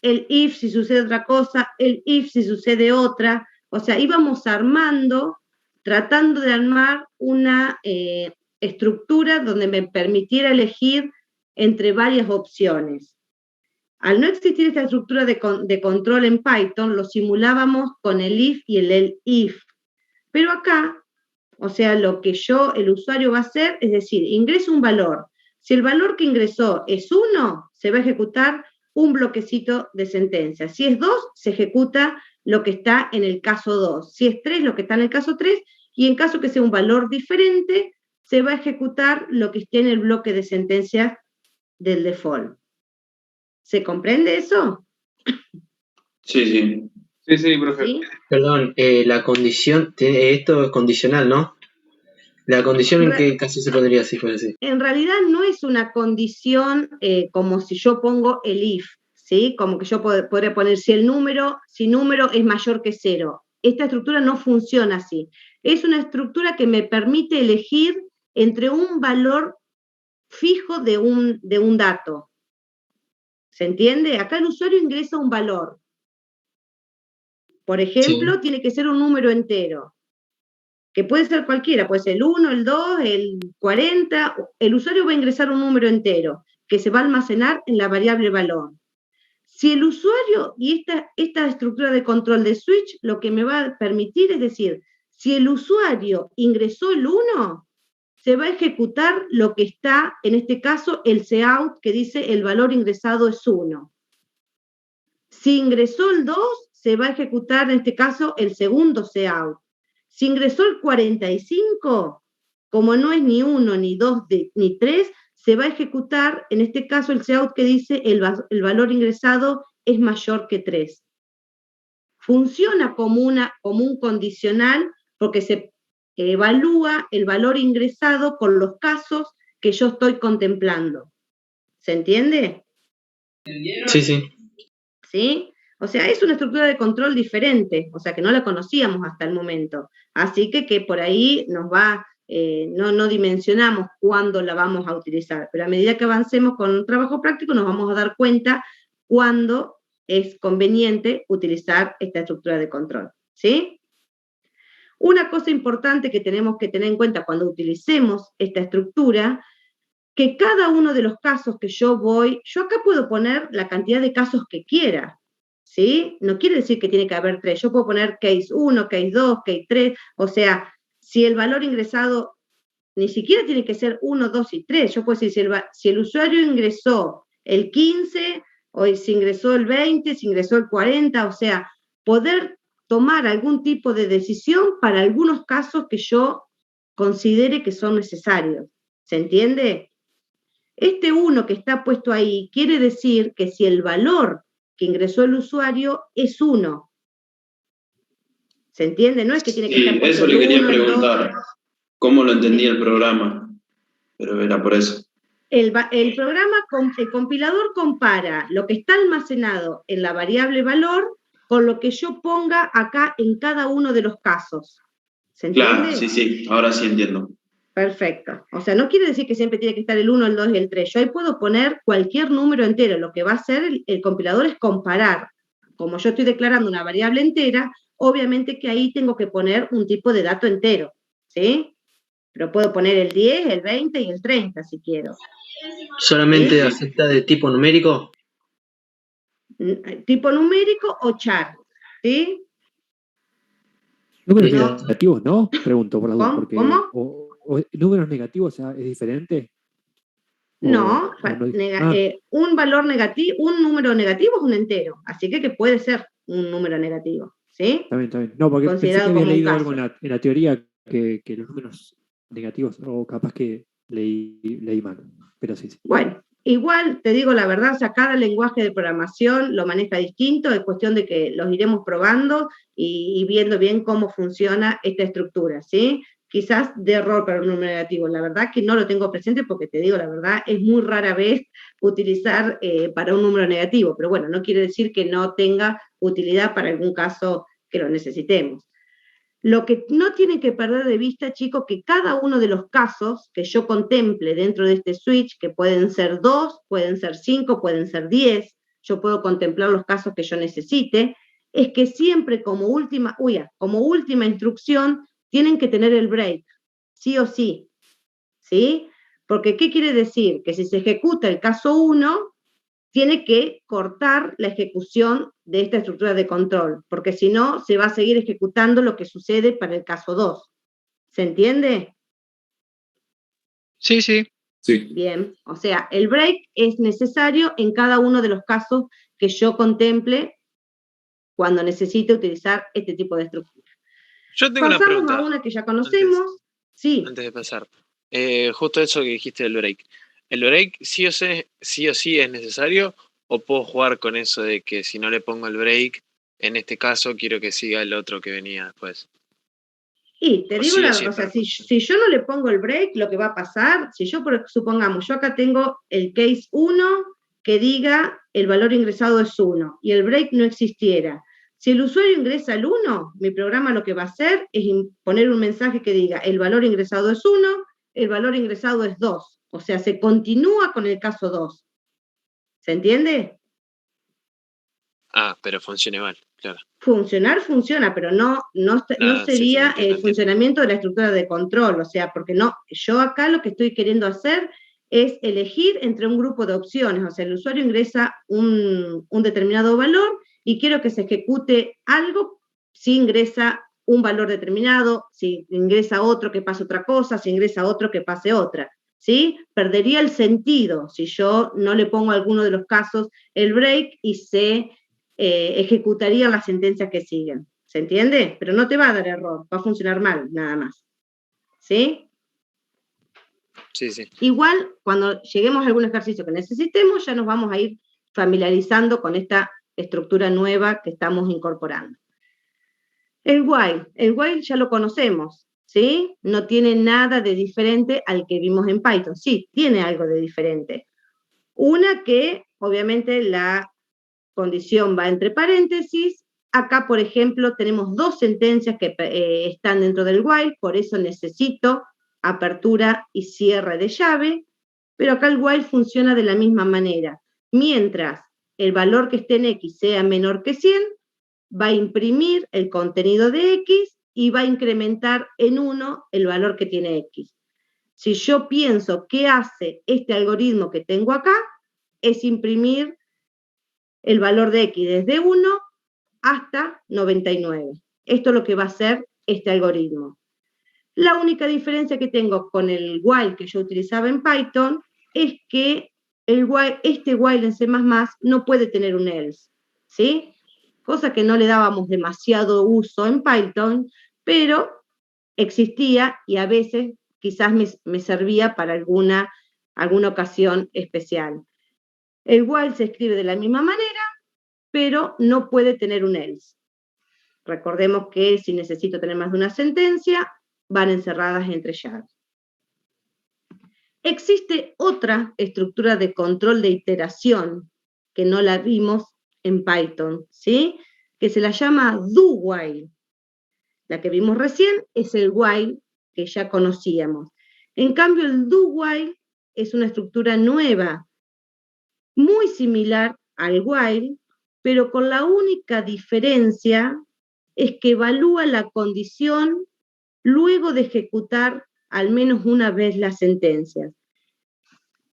el if si sucede otra cosa, el if si sucede otra. O sea, íbamos armando, tratando de armar una estructura donde me permitiera elegir entre varias opciones. Al no existir esta estructura de control en Python, lo simulábamos con el if y el if. Pero acá, o sea, lo que el usuario va a hacer, es decir, ingreso un valor. Si el valor que ingresó es 1, se va a ejecutar un bloquecito de sentencia. Si es 2, se ejecuta lo que está en el caso 2. Si es 3, lo que está en el caso 3. Y en caso que sea un valor diferente, se va a ejecutar lo que esté en el bloque de sentencias del default. ¿Se comprende eso? Sí. Sí, profe. ¿Sí? Perdón, la condición, esto es condicional, ¿no? ¿La condición en qué caso se pondría si fuera así? En realidad no es una condición como si yo pongo el if, ¿sí? Como que yo podría poner si número es mayor que 0. Esta estructura no funciona así. Es una estructura que me permite elegir entre un valor fijo de un dato. ¿Se entiende? Acá el usuario ingresa un valor. Por ejemplo, tiene que ser un número entero, que puede ser cualquiera, puede ser el 1, el 2, el 40, el usuario va a ingresar un número entero, que se va a almacenar en la variable valor. Si el usuario, y esta estructura de control de switch, lo que me va a permitir es decir, si el usuario ingresó el 1, se va a ejecutar lo que está, en este caso, el cout, que dice el valor ingresado es 1. Si ingresó el 2, se va a ejecutar, en este caso, el segundo cout. Si ingresó el 45, como no es ni 1, ni 2, ni 3, se va a ejecutar, en este caso, el cout que dice el valor ingresado es mayor que 3. funciona como un condicional porque se evalúa el valor ingresado por los casos que yo estoy contemplando. ¿Se entiende? Sí, sí. ¿Sí? O sea, es una estructura de control diferente, o sea, que no la conocíamos hasta el momento. Así que por ahí nos va, no dimensionamos cuándo la vamos a utilizar, pero a medida que avancemos con un trabajo práctico nos vamos a dar cuenta cuándo es conveniente utilizar esta estructura de control, ¿sí? Una cosa importante que tenemos que tener en cuenta cuando utilicemos esta estructura, que cada uno de los casos que yo acá puedo poner la cantidad de casos que quiera, ¿sí? No quiere decir que tiene que haber 3, yo puedo poner case 1, case 2, case 3, o sea, si el valor ingresado ni siquiera tiene que ser 1, 2 y 3, yo puedo decir, si el usuario ingresó el 15, o si ingresó el 20, si ingresó el 40, o sea, poder tomar algún tipo de decisión para algunos casos que yo considere que son necesarios, ¿se entiende? Este 1 que está puesto ahí quiere decir que si el valor que ingresó el usuario es 1, ¿se entiende? No es que tiene que estar puesto eso le quería 1, el 2. preguntar. ¿Cómo lo entendía el programa? Pero era por eso. El compilador compara lo que está almacenado en la variable valor con lo que yo ponga acá en cada uno de los casos. ¿Se entiende? Claro, sí, ahora sí entiendo. Perfecto. O sea, no quiere decir que siempre tiene que estar el 1, el 2 y el 3. Yo ahí puedo poner cualquier número entero. Lo que va a hacer el compilador es comparar. Como yo estoy declarando una variable entera, obviamente que ahí tengo que poner un tipo de dato entero, ¿sí? Pero puedo poner el 10, el 20 y el 30 si quiero. ¿Solamente ¿Sí? acepta de tipo numérico? Tipo numérico o char, ¿sí? Números No. negativos, ¿no? Pregunto por la duda, porque ¿Cómo? o números negativos, o sea, ¿es diferente? No, un valor negativo, un número negativo es un entero, así que puede ser un número negativo, ¿sí? Está bien. No, porque pensé que Considerado había como un leído caso. algo en la teoría que los números negativos, o capaz que leí mal, pero sí. Bueno, igual te digo la verdad, o sea, cada lenguaje de programación lo maneja distinto, es cuestión de que los iremos probando y viendo bien cómo funciona esta estructura, ¿sí? Quizás de error para un número negativo, la verdad que no lo tengo presente porque te digo la verdad, es muy rara vez utilizar para un número negativo, pero bueno, no quiere decir que no tenga utilidad para algún caso que lo necesitemos. Lo que no tienen que perder de vista, chicos, que cada uno de los casos que yo contemple dentro de este switch, que pueden ser 2, pueden ser 5, pueden ser 10, yo puedo contemplar los casos que yo necesite, es que siempre como última instrucción tienen que tener el break, sí o sí, ¿sí? Porque, ¿qué quiere decir? Que si se ejecuta el caso 1, tiene que cortar la ejecución de esta estructura de control, porque si no, se va a seguir ejecutando lo que sucede para el caso 2. ¿Se entiende? Sí. Bien, o sea, el break es necesario en cada uno de los casos que yo contemple cuando necesite utilizar este tipo de estructura. Yo tengo una pregunta. Pasamos a una que ya conocemos. Sí. Antes de pasar. Justo eso que dijiste del break. ¿El break sí o sí es necesario? ¿O puedo jugar con eso de que si no le pongo el break, en este caso quiero que siga el otro que venía después? Y te digo, o sea, si yo no le pongo el break, lo que va a pasar, si yo, supongamos, yo acá tengo el case 1 que diga el valor ingresado es 1 y el break no existiera. Si el usuario ingresa el 1, mi programa lo que va a hacer es poner un mensaje que diga el valor ingresado es 1, el valor ingresado es 2. O sea, se continúa con el caso 2. ¿Se entiende? Ah, pero funciona igual, claro. Funcionar funciona, pero no sería el funcionamiento de la estructura de control, o sea, porque no, yo acá lo que estoy queriendo hacer es elegir entre un grupo de opciones, o sea, el usuario ingresa un determinado valor y quiero que se ejecute algo si ingresa un valor determinado, si ingresa otro que pase otra cosa, si ingresa otro que pase otra, ¿sí? Perdería el sentido si yo no le pongo a alguno de los casos el break y se ejecutarían las sentencias que siguen. ¿Se entiende? Pero no te va a dar error, va a funcionar mal, nada más. ¿Sí? Sí. Igual, cuando lleguemos a algún ejercicio que necesitemos, ya nos vamos a ir familiarizando con esta estructura nueva que estamos incorporando. El while ya lo conocemos, ¿sí? No tiene nada de diferente al que vimos en Python. Sí, tiene algo de diferente. Una que, obviamente, la condición va entre paréntesis. Acá, por ejemplo, tenemos dos sentencias que están dentro del while, por eso necesito apertura y cierre de llave, pero acá el while funciona de la misma manera. Mientras el valor que esté en X sea menor que 100, va a imprimir el contenido de X y va a incrementar en 1 el valor que tiene X. Si yo pienso qué hace este algoritmo que tengo acá, es imprimir el valor de X desde 1 hasta 99. Esto es lo que va a hacer este algoritmo. La única diferencia que tengo con el while que yo utilizaba en Python es que este while en C++ no puede tener un else, ¿sí? Cosa que no le dábamos demasiado uso en Python, pero existía y a veces quizás me servía para alguna ocasión especial. El while se escribe de la misma manera, pero no puede tener un else. Recordemos que si necesito tener más de una sentencia, van encerradas entre llaves. Existe otra estructura de control de iteración que no la vimos en Python, ¿sí? Que se la llama do-while. La que vimos recién es el while que ya conocíamos. En cambio, el do-while es una estructura nueva, muy similar al while, pero con la única diferencia es que evalúa la condición luego de ejecutar al menos una vez las sentencias.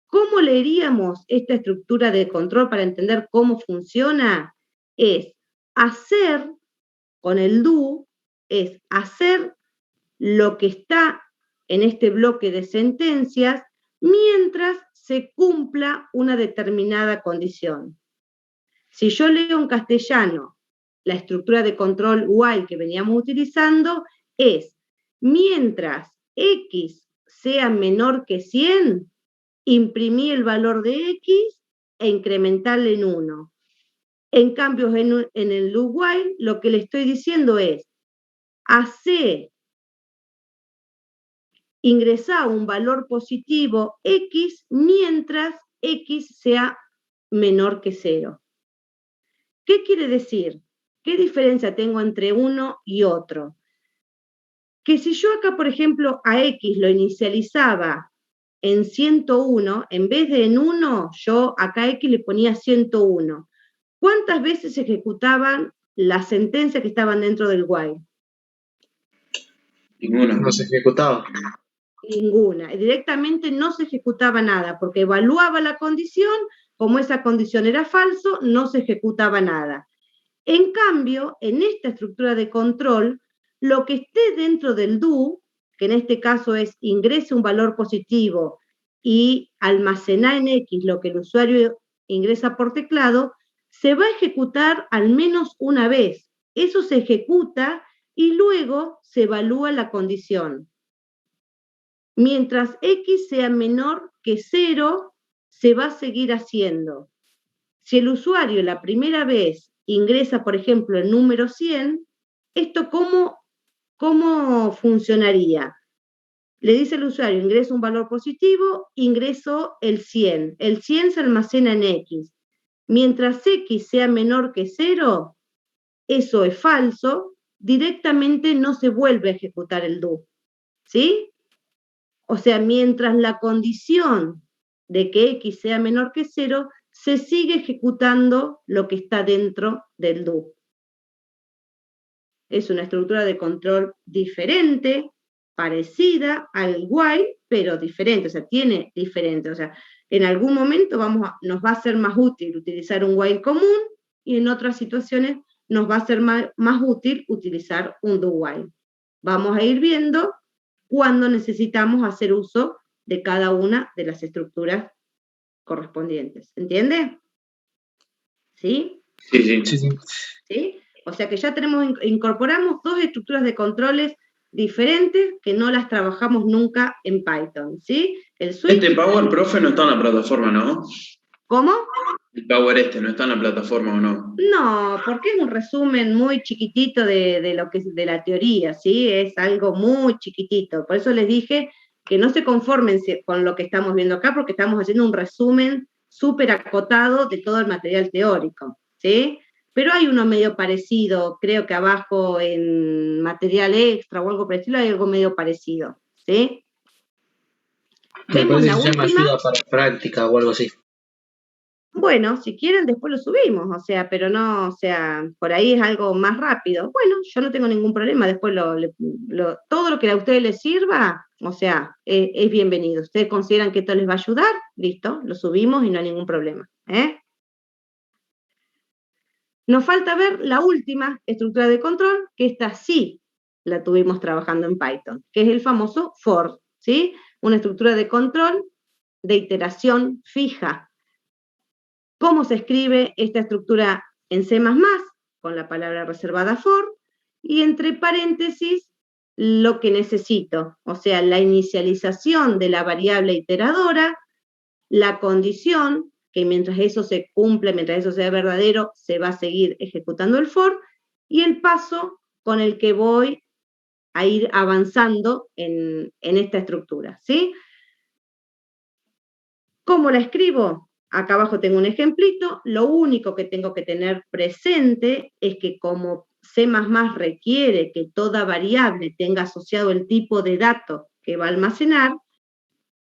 ¿Cómo leeríamos esta estructura de control para entender cómo funciona? Es hacer, con el do, es hacer lo que está en este bloque de sentencias mientras se cumpla una determinada condición. Si yo leo en castellano la estructura de control while que veníamos utilizando, es mientras X sea menor que 100, imprimir el valor de X e incrementarle en 1. En cambio, en el do while, lo que le estoy diciendo es, hace ingresar un valor positivo X mientras X sea menor que 0. ¿Qué quiere decir? ¿Qué diferencia tengo entre uno y otro? Que si yo acá, por ejemplo, a X lo inicializaba en 101, en vez de en 1, yo acá a X le ponía 101. ¿Cuántas veces se ejecutaban las sentencias que estaban dentro del while? Ninguna. No se ejecutaba. Ninguna. Directamente no se ejecutaba nada, porque evaluaba la condición, como esa condición era falso, no se ejecutaba nada. En cambio, en esta estructura de control, lo que esté dentro del do, que en este caso es ingrese un valor positivo y almacenar en X lo que el usuario ingresa por teclado, se va a ejecutar al menos una vez. Eso se ejecuta y luego se evalúa la condición. Mientras X sea menor que 0, se va a seguir haciendo. Si el usuario la primera vez ingresa, por ejemplo, el número 100, ¿esto cómo funcionaría? Le dice al usuario, ingreso un valor positivo, ingreso el 100. El 100 se almacena en X. Mientras X sea menor que 0, eso es falso, directamente no se vuelve a ejecutar el do. ¿Sí? O sea, mientras la condición de que X sea menor que 0, se sigue ejecutando lo que está dentro del do. Es una estructura de control diferente, parecida al while, pero diferente, o sea, tiene diferente. O sea, en algún momento nos va a ser más útil utilizar un while común y en otras situaciones nos va a ser más útil utilizar un do while. Vamos a ir viendo cuándo necesitamos hacer uso de cada una de las estructuras correspondientes. ¿Entiende? ¿Sí? Sí. ¿Sí? O sea que ya incorporamos dos estructuras de controles diferentes que no las trabajamos nunca en Python. ¿Sí? El switch. Power, profe, no está en la plataforma, ¿no? ¿Cómo? El Power no está en la plataforma o no. No, porque es un resumen muy chiquitito de lo que es de la teoría, ¿sí? Es algo muy chiquitito. Por eso les dije que no se conformen con lo que estamos viendo acá, porque estamos haciendo un resumen súper acotado de todo el material teórico, ¿sí? Pero hay uno medio parecido, creo que abajo en material extra o algo por el estilo, hay algo medio parecido, ¿sí? Me Vemos parece la que se llama última. ayuda para práctica o algo así. Bueno, si quieren después lo subimos, o sea, pero no, o sea, por ahí es algo más rápido. Bueno, yo no tengo ningún problema, después todo lo que a ustedes les sirva, o sea, es bienvenido. Ustedes consideran que esto les va a ayudar, listo, lo subimos y no hay ningún problema. Nos falta ver la última estructura de control, que esta sí la tuvimos trabajando en Python, que es el famoso for, ¿sí? Una estructura de control de iteración fija. ¿Cómo se escribe esta estructura en C++? Con la palabra reservada for, y entre paréntesis, lo que necesito, o sea, la inicialización de la variable iteradora, la condición, que mientras eso se cumple, mientras eso sea verdadero, se va a seguir ejecutando el for, y el paso con el que voy a ir avanzando en esta estructura, ¿sí? ¿Cómo la escribo? Acá abajo tengo un ejemplito. Lo único que tengo que tener presente es que como C++ requiere que toda variable tenga asociado el tipo de dato que va a almacenar,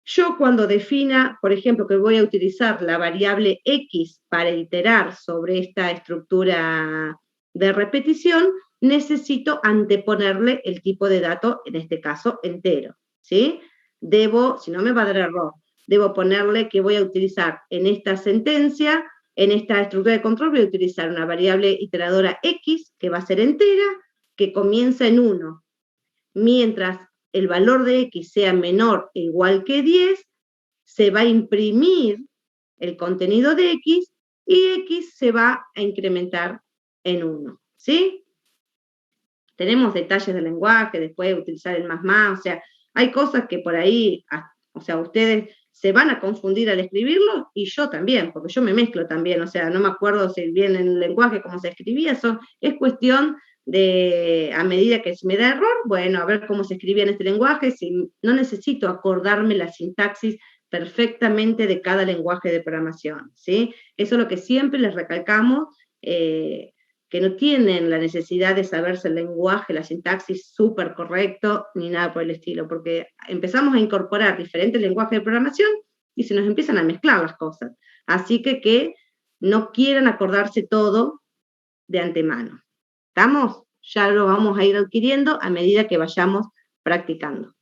yo cuando defina, por ejemplo, que voy a utilizar la variable X para iterar sobre esta estructura de repetición, necesito anteponerle el tipo de dato, en este caso entero, ¿sí? Debo, si no me va a dar error, debo ponerle que voy a utilizar en esta sentencia, en esta estructura de control, voy a utilizar una variable iteradora X, que va a ser entera, que comienza en 1. Mientras el valor de X sea menor o igual que 10, se va a imprimir el contenido de X y X se va a incrementar en 1, ¿sí? Tenemos detalles del lenguaje, después utilizar el más, o sea, hay cosas que por ahí, o sea, ustedes se van a confundir al escribirlo y yo también, porque yo me mezclo también, o sea, no me acuerdo si bien en el lenguaje cómo se escribía, eso es cuestión de, a medida que se me da error, bueno, a ver cómo se escribía en este lenguaje, si no necesito acordarme la sintaxis perfectamente de cada lenguaje de programación, ¿sí? Eso es lo que siempre les recalcamos, que no tienen la necesidad de saberse el lenguaje, la sintaxis súper correcto, ni nada por el estilo, porque empezamos a incorporar diferentes lenguajes de programación y se nos empiezan a mezclar las cosas. Así que no quieran acordarse todo de antemano. ¿Estamos? Ya lo vamos a ir adquiriendo a medida que vayamos practicando.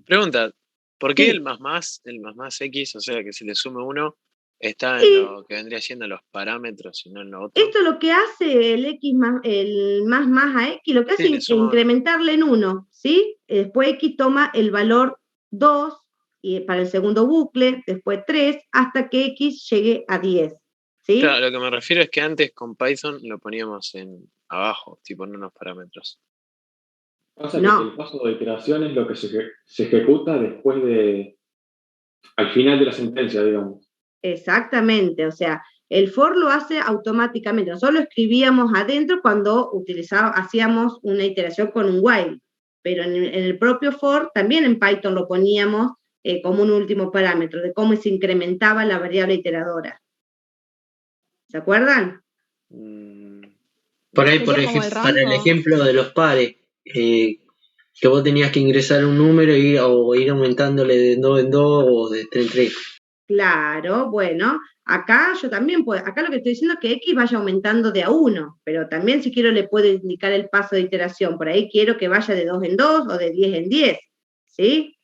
Pregunta, ¿por qué Sí. el más X, o sea, que si le sume 1, está en lo que vendría siendo los parámetros y no en lo otro? Esto lo que hace el X el más a X, lo que hace es incrementarle en 1, ¿sí? Después X toma el valor 2 y para el segundo bucle, después 3, hasta que X llegue a 10, ¿sí? Claro, lo que me refiero es que antes con Python lo poníamos en abajo, tipo en unos parámetros. Pasa No. que el paso de iteración es lo que se ejecuta después de, al final de la sentencia, digamos. Exactamente, o sea, el for lo hace automáticamente. Nosotros lo escribíamos adentro cuando hacíamos una iteración con un while, pero en el propio for también en Python lo poníamos como un último parámetro de cómo se incrementaba la variable iteradora. ¿Se acuerdan? Por ahí, Sería como el para el rango. ejemplo de los pares, que vos tenías que ingresar un número o ir aumentándole de 2 en 2 o de 3 en 3. Claro, bueno, acá yo también puedo, acá lo que estoy diciendo es que X vaya aumentando de a 1, pero también si quiero le puedo indicar el paso de iteración, por ahí quiero que vaya de 2 en 2 o de 10 en 10, ¿sí?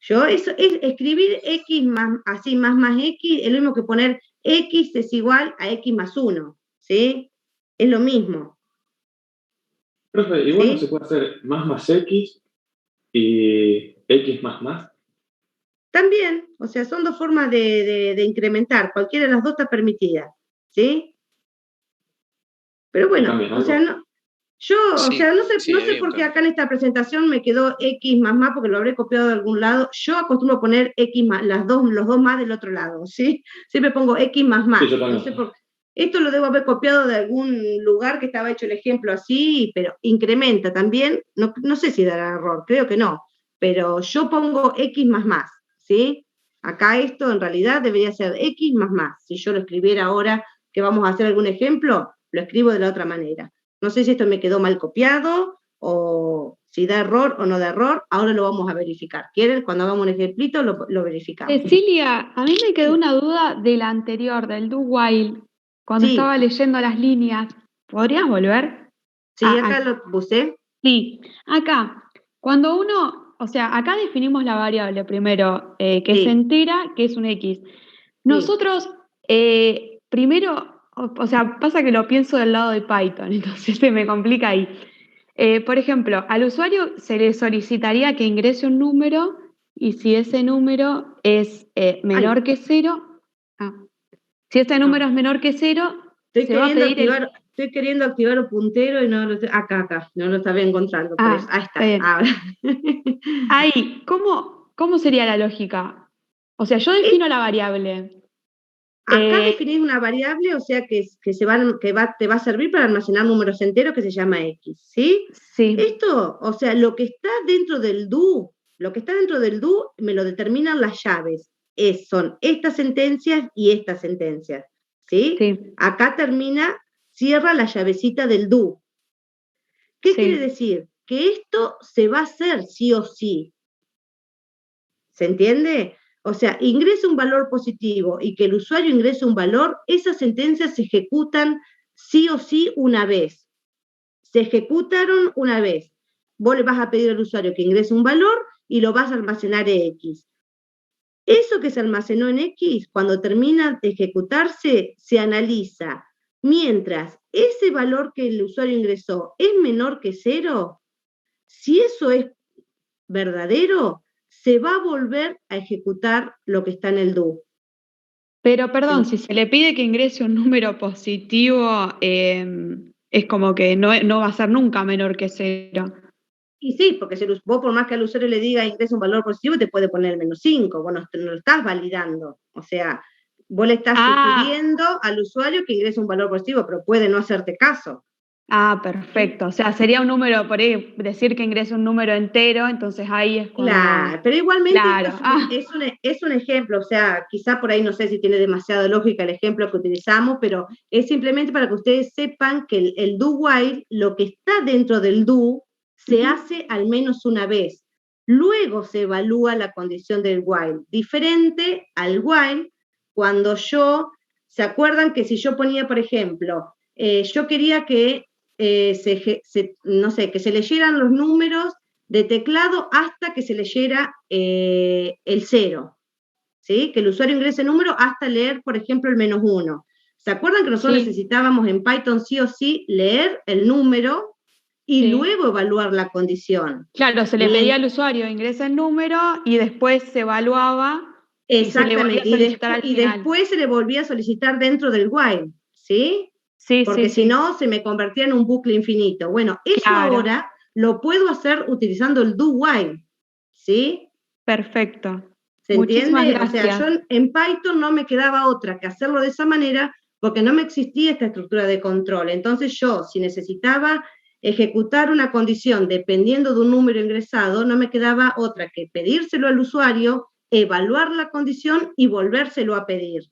Yo, eso es escribir X más X, es lo mismo que poner X es igual a X más 1, ¿sí? Es lo mismo. Profe, igual ¿sí? no se puede hacer más X y X más. También, o sea, son dos formas de incrementar, cualquiera de las dos está permitida, ¿sí? Pero bueno, ¿Cambian o sea, algo? no, Yo, o Sí, sea, no sé, sí, no sé había un por qué cambio. acá en esta presentación me quedó X más, porque lo habré copiado de algún lado. Yo acostumbro a poner X más, los dos más del otro lado, ¿sí? Siempre pongo X más. Sí, yo No también. sé por qué. Esto lo debo haber copiado de algún lugar que estaba hecho el ejemplo así, pero incrementa también. No sé si dará error, creo que no. Pero yo pongo X más, ¿sí? Acá esto en realidad debería ser X más. Si yo lo escribiera ahora que vamos a hacer algún ejemplo, lo escribo de la otra manera. No sé si esto me quedó mal copiado o si da error o no da error. Ahora lo vamos a verificar. ¿Quieren? Cuando hagamos un ejemplito lo verificamos. Cecilia, a mí me quedó una duda de la anterior, del do while, cuando Sí. estaba leyendo las líneas. ¿Podrías volver? Sí, acá lo puse. Sí, acá, cuando uno, o sea, acá definimos la variable primero, que Sí. se entera, que es un X. Nosotros, primero, o sea, pasa que lo pienso del lado de Python, entonces se me complica ahí. Por ejemplo, al usuario se le solicitaría que ingrese un número y si ese número es menor que 0, si ese número es menor que 0, se va a pedir Estoy queriendo activar el puntero y no lo estoy. Acá, no lo estaba encontrando. Por eso. Ahí está. Bien. Ahora. Ahí, ¿cómo sería la lógica? O sea, yo defino la variable. Acá definís una variable, o sea, que te va a servir para almacenar números enteros, que se llama X, ¿sí? Sí. Esto, o sea, lo que está dentro del do me lo determinan las llaves. Son estas sentencias y estas sentencias, ¿sí? Acá cierra la llavecita del do. ¿Qué quiere decir? Que esto se va a hacer sí o sí. ¿Se entiende? O sea, ingresa un valor positivo y que el usuario ingrese un valor, esas sentencias se ejecutan sí o sí una vez. Se ejecutaron una vez. Vos le vas a pedir al usuario que ingrese un valor y lo vas a almacenar en X. Eso que se almacenó en X, cuando termina de ejecutarse, se analiza. Mientras ese valor que el usuario ingresó es menor que 0, si eso es verdadero, se va a volver a ejecutar lo que está en el do. Pero perdón, si se le pide que ingrese un número positivo, es como que no va a ser nunca menor que 0. Y sí, porque si vos por más que al usuario le diga ingresa un valor positivo, te puede poner -5, vos no lo estás validando. O sea, vos le estás sugiriendo al usuario que ingrese un valor positivo, pero puede no hacerte caso. Perfecto. O sea, sería un número, por ahí decir que ingresa un número entero, entonces ahí es cuando... Claro, pero igualmente es un ejemplo, o sea, quizá por ahí no sé si tiene demasiada lógica el ejemplo que utilizamos, pero es simplemente para que ustedes sepan que el do while, lo que está dentro del do, se hace al menos una vez. Luego se evalúa la condición del while, diferente al while cuando ¿se acuerdan que si yo ponía, por ejemplo, yo quería que que se leyeran los números de teclado hasta que se leyera el 0, ¿sí? Que el usuario ingrese el número hasta leer, por ejemplo, el -1. ¿Se acuerdan que nosotros necesitábamos en Python sí o sí leer el número y luego evaluar la condición? Claro, se le pedía al usuario ingresa el número y después se evaluaba. Exactamente, y después se le volvía a solicitar dentro del while, ¿sí? Porque si no, se me convertía en un bucle infinito. Bueno, eso ahora lo puedo hacer utilizando el do while, ¿sí? Perfecto. ¿Se entiende? O sea, yo en Python no me quedaba otra que hacerlo de esa manera porque no me existía esta estructura de control. Entonces yo, si necesitaba ejecutar una condición dependiendo de un número ingresado, no me quedaba otra que pedírselo al usuario, evaluar la condición y volvérselo a pedir.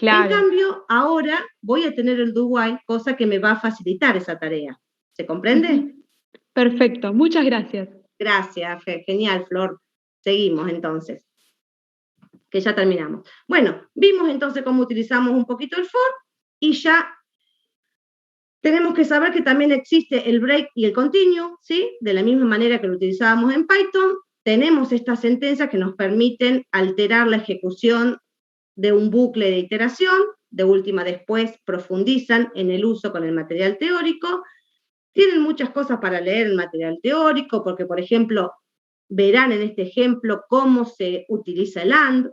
En cambio, ahora voy a tener el do while, cosa que me va a facilitar esa tarea. ¿Se comprende? Perfecto, muchas gracias. Gracias, genial, Flor. Seguimos entonces, que ya terminamos. Bueno, vimos entonces cómo utilizamos un poquito el for y ya tenemos que saber que también existe el break y el continue, ¿sí? De la misma manera que lo utilizábamos en Python, tenemos estas sentencias que nos permiten alterar la ejecución de un bucle de iteración, de última después profundizan en el uso con el material teórico, tienen muchas cosas para leer el material teórico, porque por ejemplo, verán en este ejemplo cómo se utiliza el AND,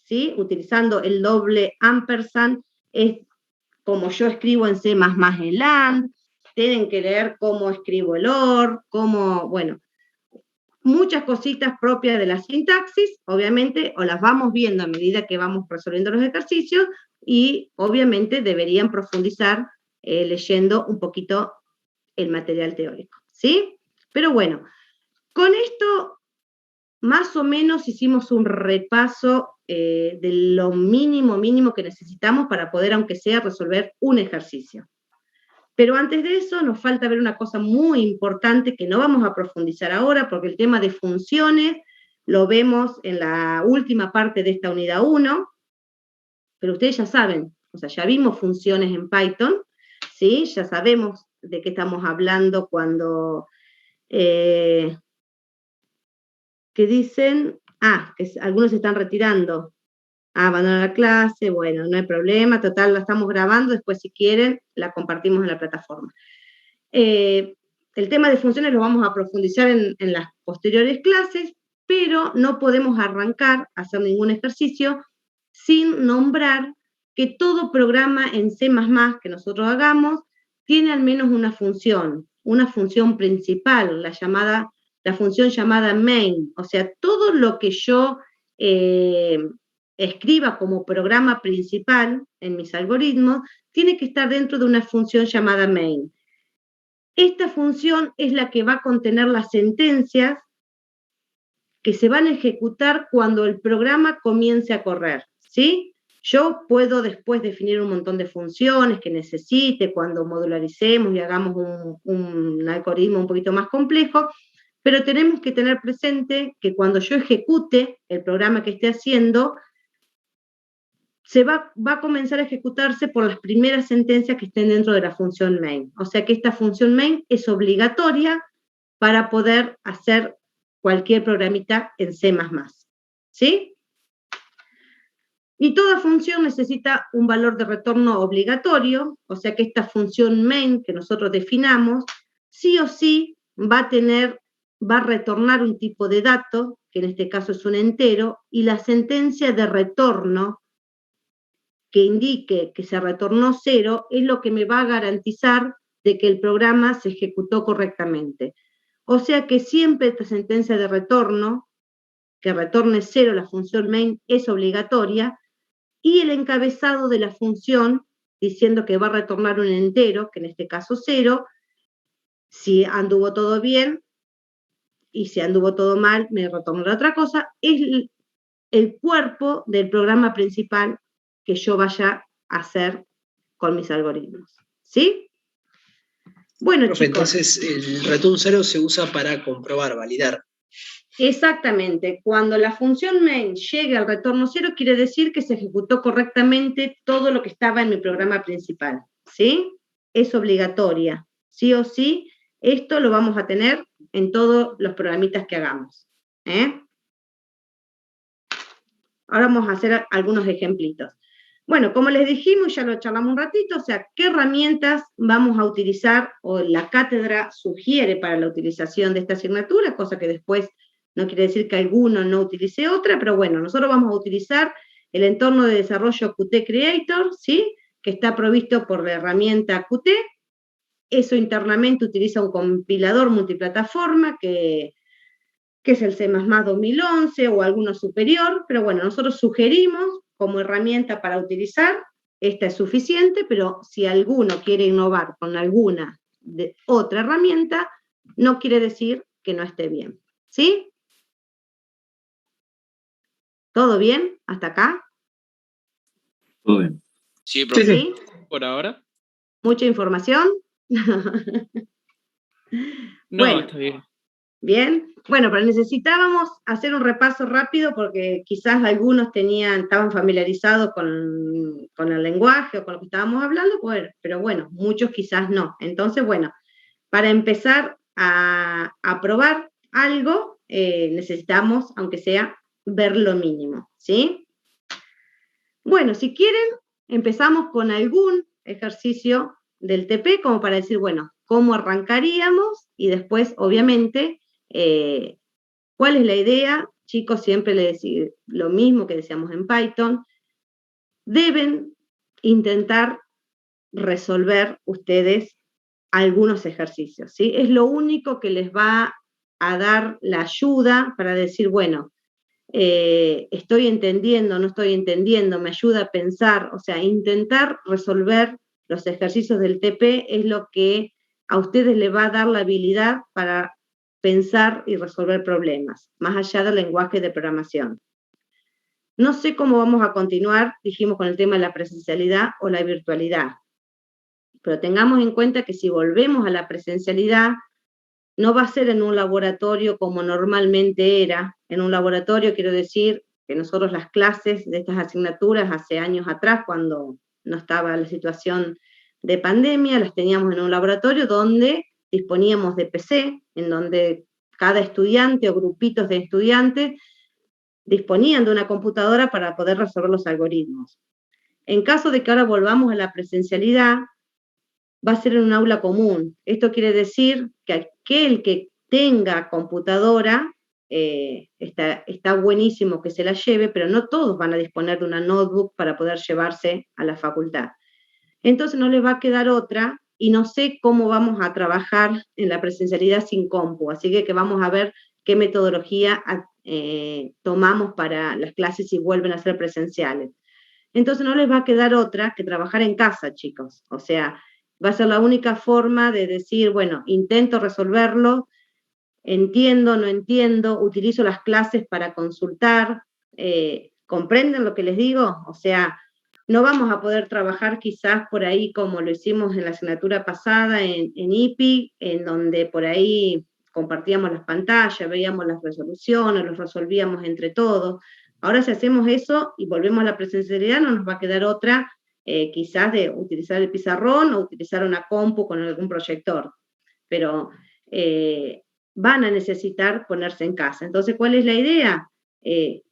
¿sí? Utilizando el doble ampersand, es como yo escribo en C++ el AND, tienen que leer cómo escribo el OR, cómo, bueno, muchas cositas propias de la sintaxis, obviamente, o las vamos viendo a medida que vamos resolviendo los ejercicios, y obviamente deberían profundizar leyendo un poquito el material teórico, ¿sí? Pero bueno, con esto más o menos hicimos un repaso de lo mínimo que necesitamos para poder, aunque sea, resolver un ejercicio. Pero antes de eso nos falta ver una cosa muy importante que no vamos a profundizar ahora, porque el tema de funciones lo vemos en la última parte de esta unidad 1, pero ustedes ya saben, o sea, ya vimos funciones en Python, ¿sí? Ya sabemos de qué estamos hablando cuando, que dicen, que algunos se están retirando, abandonar la clase, bueno, no hay problema, total, la estamos grabando, después si quieren la compartimos en la plataforma. El tema de funciones lo vamos a profundizar en las posteriores clases, pero no podemos arrancar a hacer ningún ejercicio sin nombrar que todo programa en C++ que nosotros hagamos tiene al menos una función principal, la función llamada main, o sea, todo lo que yo escriba como programa principal en mis algoritmos tiene que estar dentro de una función llamada main. Esta función es la que va a contener las sentencias que se van a ejecutar cuando el programa comience a correr, ¿sí? Yo puedo después definir un montón de funciones que necesite cuando modularicemos y hagamos un algoritmo un poquito más complejo, pero tenemos que tener presente que cuando yo ejecute el programa que esté haciendo, va a comenzar a ejecutarse por las primeras sentencias que estén dentro de la función main. O sea que esta función main es obligatoria para poder hacer cualquier programita en C++. ¿Sí? Y toda función necesita un valor de retorno obligatorio, o sea que esta función main que nosotros definamos, sí o sí va a retornar un tipo de dato, que en este caso es un entero, y la sentencia de retorno que indique que se retornó 0 es lo que me va a garantizar de que el programa se ejecutó correctamente. O sea que siempre esta sentencia de retorno, que retorne 0 la función main, es obligatoria, y el encabezado de la función, diciendo que va a retornar un entero, que en este caso 0, si anduvo todo bien, y si anduvo todo mal, me retornará otra cosa, es el cuerpo del programa principal que yo vaya a hacer con mis algoritmos. ¿Sí? Bueno, profe, chicos. Entonces, el return 0 se usa para comprobar, validar. Exactamente. Cuando la función main llegue al retorno 0, quiere decir que se ejecutó correctamente todo lo que estaba en mi programa principal. ¿Sí? Es obligatoria. Sí o sí, esto lo vamos a tener en todos los programitas que hagamos. Ahora vamos a hacer algunos ejemplitos. Bueno, como les dijimos, ya lo charlamos un ratito, o sea, ¿qué herramientas vamos a utilizar o la cátedra sugiere para la utilización de esta asignatura? Cosa que después no quiere decir que alguno no utilice otra, pero bueno, nosotros vamos a utilizar el entorno de desarrollo Qt Creator, ¿sí? Que está provisto por la herramienta Qt. Eso internamente utiliza un compilador multiplataforma que es el C++ 2011 o alguno superior, pero bueno, nosotros sugerimos como herramienta para utilizar, esta es suficiente, pero si alguno quiere innovar con alguna otra herramienta, no quiere decir que no esté bien. ¿Sí? ¿Todo bien hasta acá? Todo bien. Sí, profe. ¿Sí? ¿Por ahora? ¿Mucha información? No, Bueno. está bien. Bien, bueno, pero necesitábamos hacer un repaso rápido porque quizás algunos estaban familiarizados con el lenguaje o con lo que estábamos hablando, pero bueno, muchos quizás no. Entonces, bueno, para empezar a probar algo, necesitamos, aunque sea, ver lo mínimo, ¿sí? Bueno, si quieren, empezamos con algún ejercicio del TP como para decir, bueno, ¿cómo arrancaríamos? Y después, obviamente, ¿cuál es la idea? Chicos, siempre les decimos lo mismo que decíamos en Python. Deben intentar resolver ustedes algunos ejercicios, ¿sí? Es lo único que les va a dar la ayuda para decir, bueno, estoy entendiendo, no estoy entendiendo, me ayuda a pensar, o sea, intentar resolver los ejercicios del TP es lo que a ustedes les va a dar la habilidad para pensar y resolver problemas, más allá del lenguaje de programación. No sé cómo vamos a continuar, dijimos, con el tema de la presencialidad o la virtualidad, pero tengamos en cuenta que si volvemos a la presencialidad, no va a ser en un laboratorio como normalmente era. En un laboratorio quiero decir que nosotros las clases de estas asignaturas hace años atrás, cuando no estaba la situación de pandemia, las teníamos en un laboratorio donde disponíamos de PC, en donde cada estudiante o grupitos de estudiantes disponían de una computadora para poder resolver los algoritmos. En caso de que ahora volvamos a la presencialidad, va a ser en un aula común. Esto quiere decir que aquel que tenga computadora, está buenísimo que se la lleve, pero no todos van a disponer de una notebook para poder llevarse a la facultad. Entonces no les va a quedar otra, y no sé cómo vamos a trabajar en la presencialidad sin compu, así que vamos a ver qué metodología tomamos para las clases si vuelven a ser presenciales. Entonces no les va a quedar otra que trabajar en casa, chicos. O sea, va a ser la única forma de decir, bueno, intento resolverlo, entiendo, no entiendo, utilizo las clases para consultar, ¿comprenden lo que les digo? O sea, no vamos a poder trabajar quizás por ahí como lo hicimos en la asignatura pasada en IPI, en donde por ahí compartíamos las pantallas, veíamos las resoluciones, los resolvíamos entre todos. Ahora si hacemos eso y volvemos a la presencialidad, no nos va a quedar otra quizás de utilizar el pizarrón o utilizar una compu con algún proyector. Pero van a necesitar ponerse en casa. Entonces, ¿cuál es la idea? Que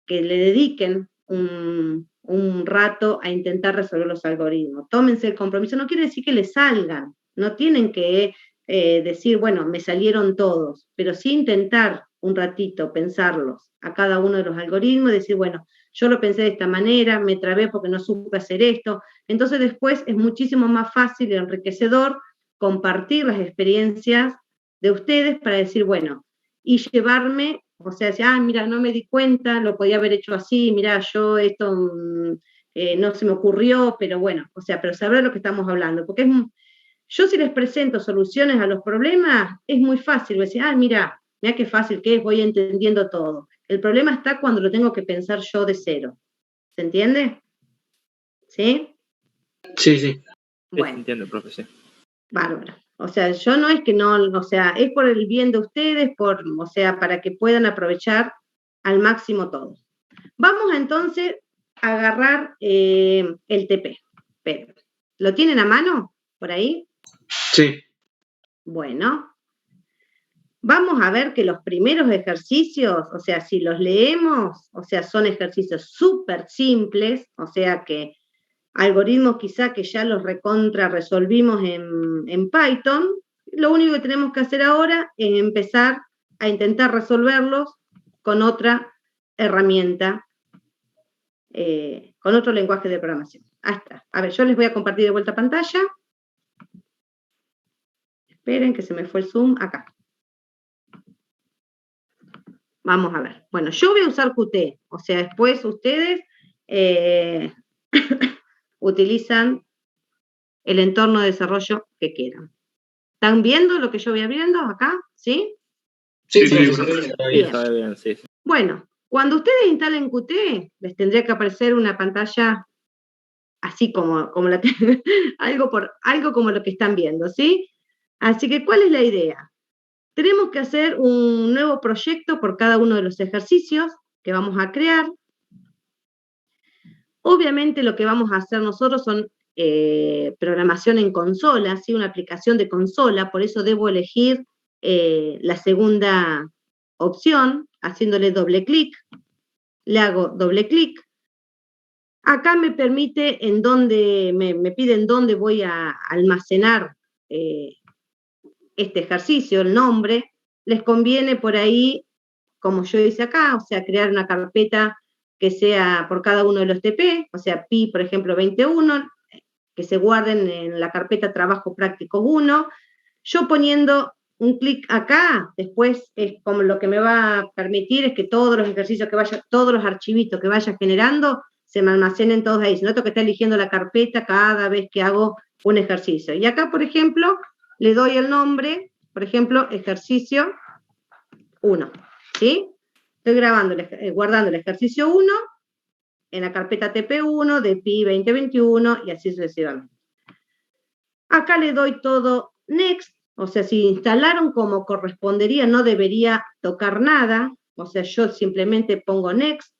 le dediquen un rato a intentar resolver los algoritmos. Tómense el compromiso. No quiere decir que les salgan. No tienen que decir, bueno, me salieron todos, pero sí intentar un ratito pensarlos a cada uno de los algoritmos y decir, bueno, yo lo pensé de esta manera, me trabé porque no supe hacer esto. Entonces después es muchísimo más fácil y enriquecedor compartir las experiencias de ustedes para decir, bueno, y llevarme, o sea, decir, mira, no me di cuenta, lo podía haber hecho así, mira, yo esto no se me ocurrió, pero bueno, o sea, pero saber lo que estamos hablando, porque yo si les presento soluciones a los problemas, es muy fácil, voy a decir, mira qué fácil que es, voy entendiendo todo. El problema está cuando lo tengo que pensar yo de cero. ¿Se entiende? ¿Sí? Sí, sí. Bueno. Entiendo, profe, sí. Bárbaro. O sea, yo no es que no, o sea, es por el bien de ustedes, o sea, para que puedan aprovechar al máximo todo. Vamos entonces a agarrar el TP. Pero, ¿lo tienen a mano por ahí? Sí. Bueno. Vamos a ver que los primeros ejercicios, o sea, si los leemos, o sea, son ejercicios súper simples, o sea que algoritmos quizá que ya los recontra resolvimos en Python, lo único que tenemos que hacer ahora es empezar a intentar resolverlos con otra herramienta, con otro lenguaje de programación. Ahí está. A ver, yo les voy a compartir de vuelta pantalla. Esperen que se me fue el zoom acá. Vamos a ver. Bueno, yo voy a usar Qt, o sea, después ustedes utilizan el entorno de desarrollo que quieran. ¿Están viendo lo que yo voy viendo acá? ¿Sí? Sí, Bien. Sí. Bueno, cuando ustedes instalen Qt, les tendría que aparecer una pantalla así como la algo como lo que están viendo, ¿sí? Así que, ¿cuál es la idea? Tenemos que hacer un nuevo proyecto por cada uno de los ejercicios que vamos a crear. Obviamente lo que vamos a hacer nosotros son programación en consola, ¿sí? Una aplicación de consola, por eso debo elegir la segunda opción, haciéndole doble clic. Le hago doble clic. Acá me permite me pide en dónde voy a almacenar este ejercicio, el nombre. Les conviene por ahí, como yo hice acá, o sea, crear una carpeta que sea por cada uno de los TP, o sea, pi, por ejemplo, 21, que se guarden en la carpeta Trabajo Práctico 1. Yo poniendo un clic acá, después es como lo que me va a permitir es que todos los ejercicios que vaya, todos los archivitos que vaya generando, se me almacenen todos ahí. Si no tengo que estar eligiendo la carpeta cada vez que hago un ejercicio. Y acá, por ejemplo, le doy el nombre, por ejemplo, ejercicio 1, ¿sí? Estoy guardando el ejercicio 1 en la carpeta TP1 de PI 2021 y así sucesivamente. Acá le doy todo Next, o sea, si instalaron como correspondería, no debería tocar nada, o sea, yo simplemente pongo Next.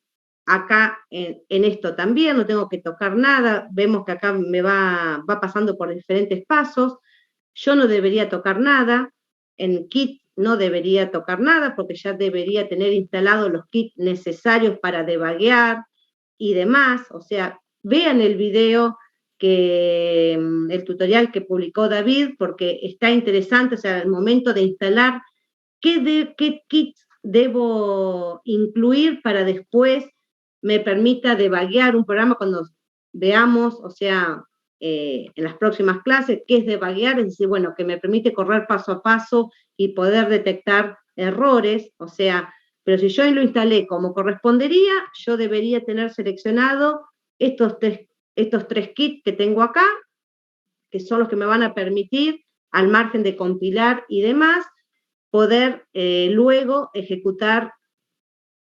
Acá en esto también no tengo que tocar nada, vemos que acá me va pasando por diferentes pasos. Yo no debería tocar nada, en Kit no debería tocar nada porque ya debería tener instalados los kits necesarios para debuguear y demás. O sea, vean el video, el tutorial que publicó David, porque está interesante, o sea, al momento de instalar qué kits debo incluir para después me permita debuguear un programa cuando veamos, o sea, en las próximas clases, qué es debuguear, es decir, bueno, que me permite correr paso a paso y poder detectar errores, o sea, pero si yo lo instalé como correspondería, yo debería tener seleccionado estos tres kits que tengo acá, que son los que me van a permitir, al margen de compilar y demás, poder luego ejecutar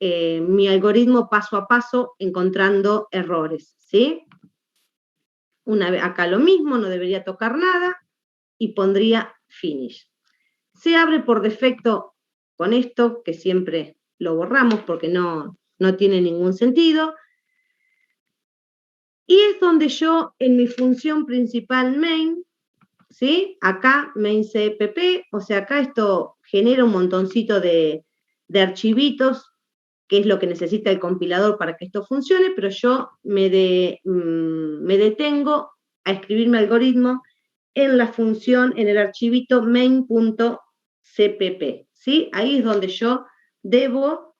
mi algoritmo paso a paso encontrando errores, ¿sí? Una vez acá lo mismo, no debería tocar nada y pondría Finish. Se abre por defecto con esto, que siempre lo borramos porque no tiene ningún sentido. Y es donde yo, en mi función principal main, ¿sí? Acá main cpp, o sea, acá esto genera un montoncito de archivitos, que es lo que necesita el compilador para que esto funcione, pero yo me detengo a escribir mi algoritmo en la función, en el archivito main.cpp, ¿sí? Ahí es donde yo debo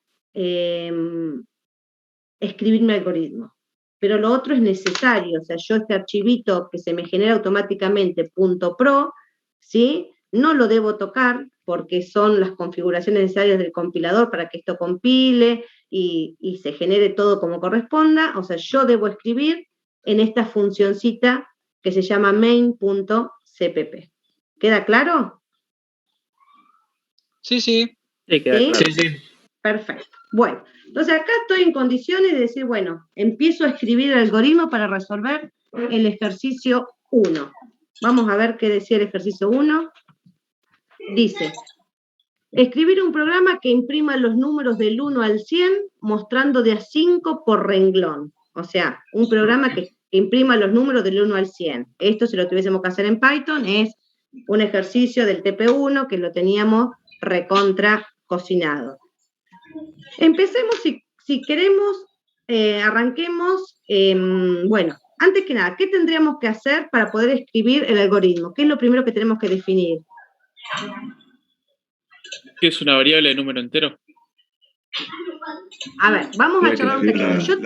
escribir mi algoritmo. Pero lo otro es necesario, o sea, yo este archivito que se me genera automáticamente .pro, ¿sí? No lo debo tocar porque son las configuraciones necesarias del compilador para que esto compile y se genere todo como corresponda. O sea, yo debo escribir en esta funcioncita que se llama main.cpp. ¿Queda claro? Sí, sí. Sí, queda claro. Sí. Perfecto. Bueno, entonces acá estoy en condiciones de decir, bueno, empiezo a escribir el algoritmo para resolver el ejercicio 1. Vamos a ver qué decía el ejercicio 1. Dice, escribir un programa que imprima los números del 1 al 100 mostrando de a 5 por renglón. O sea, un programa que imprima los números del 1 al 100. Esto, si lo tuviésemos que hacer en Python, es un ejercicio del TP1 que lo teníamos recontra cocinado. Empecemos, si queremos, arranquemos, bueno, antes que nada, ¿qué tendríamos que hacer para poder escribir el algoritmo? ¿Qué es lo primero que tenemos que definir? ¿Qué es una variable de número entero? A ver, vamos a charlar un poquito. Yo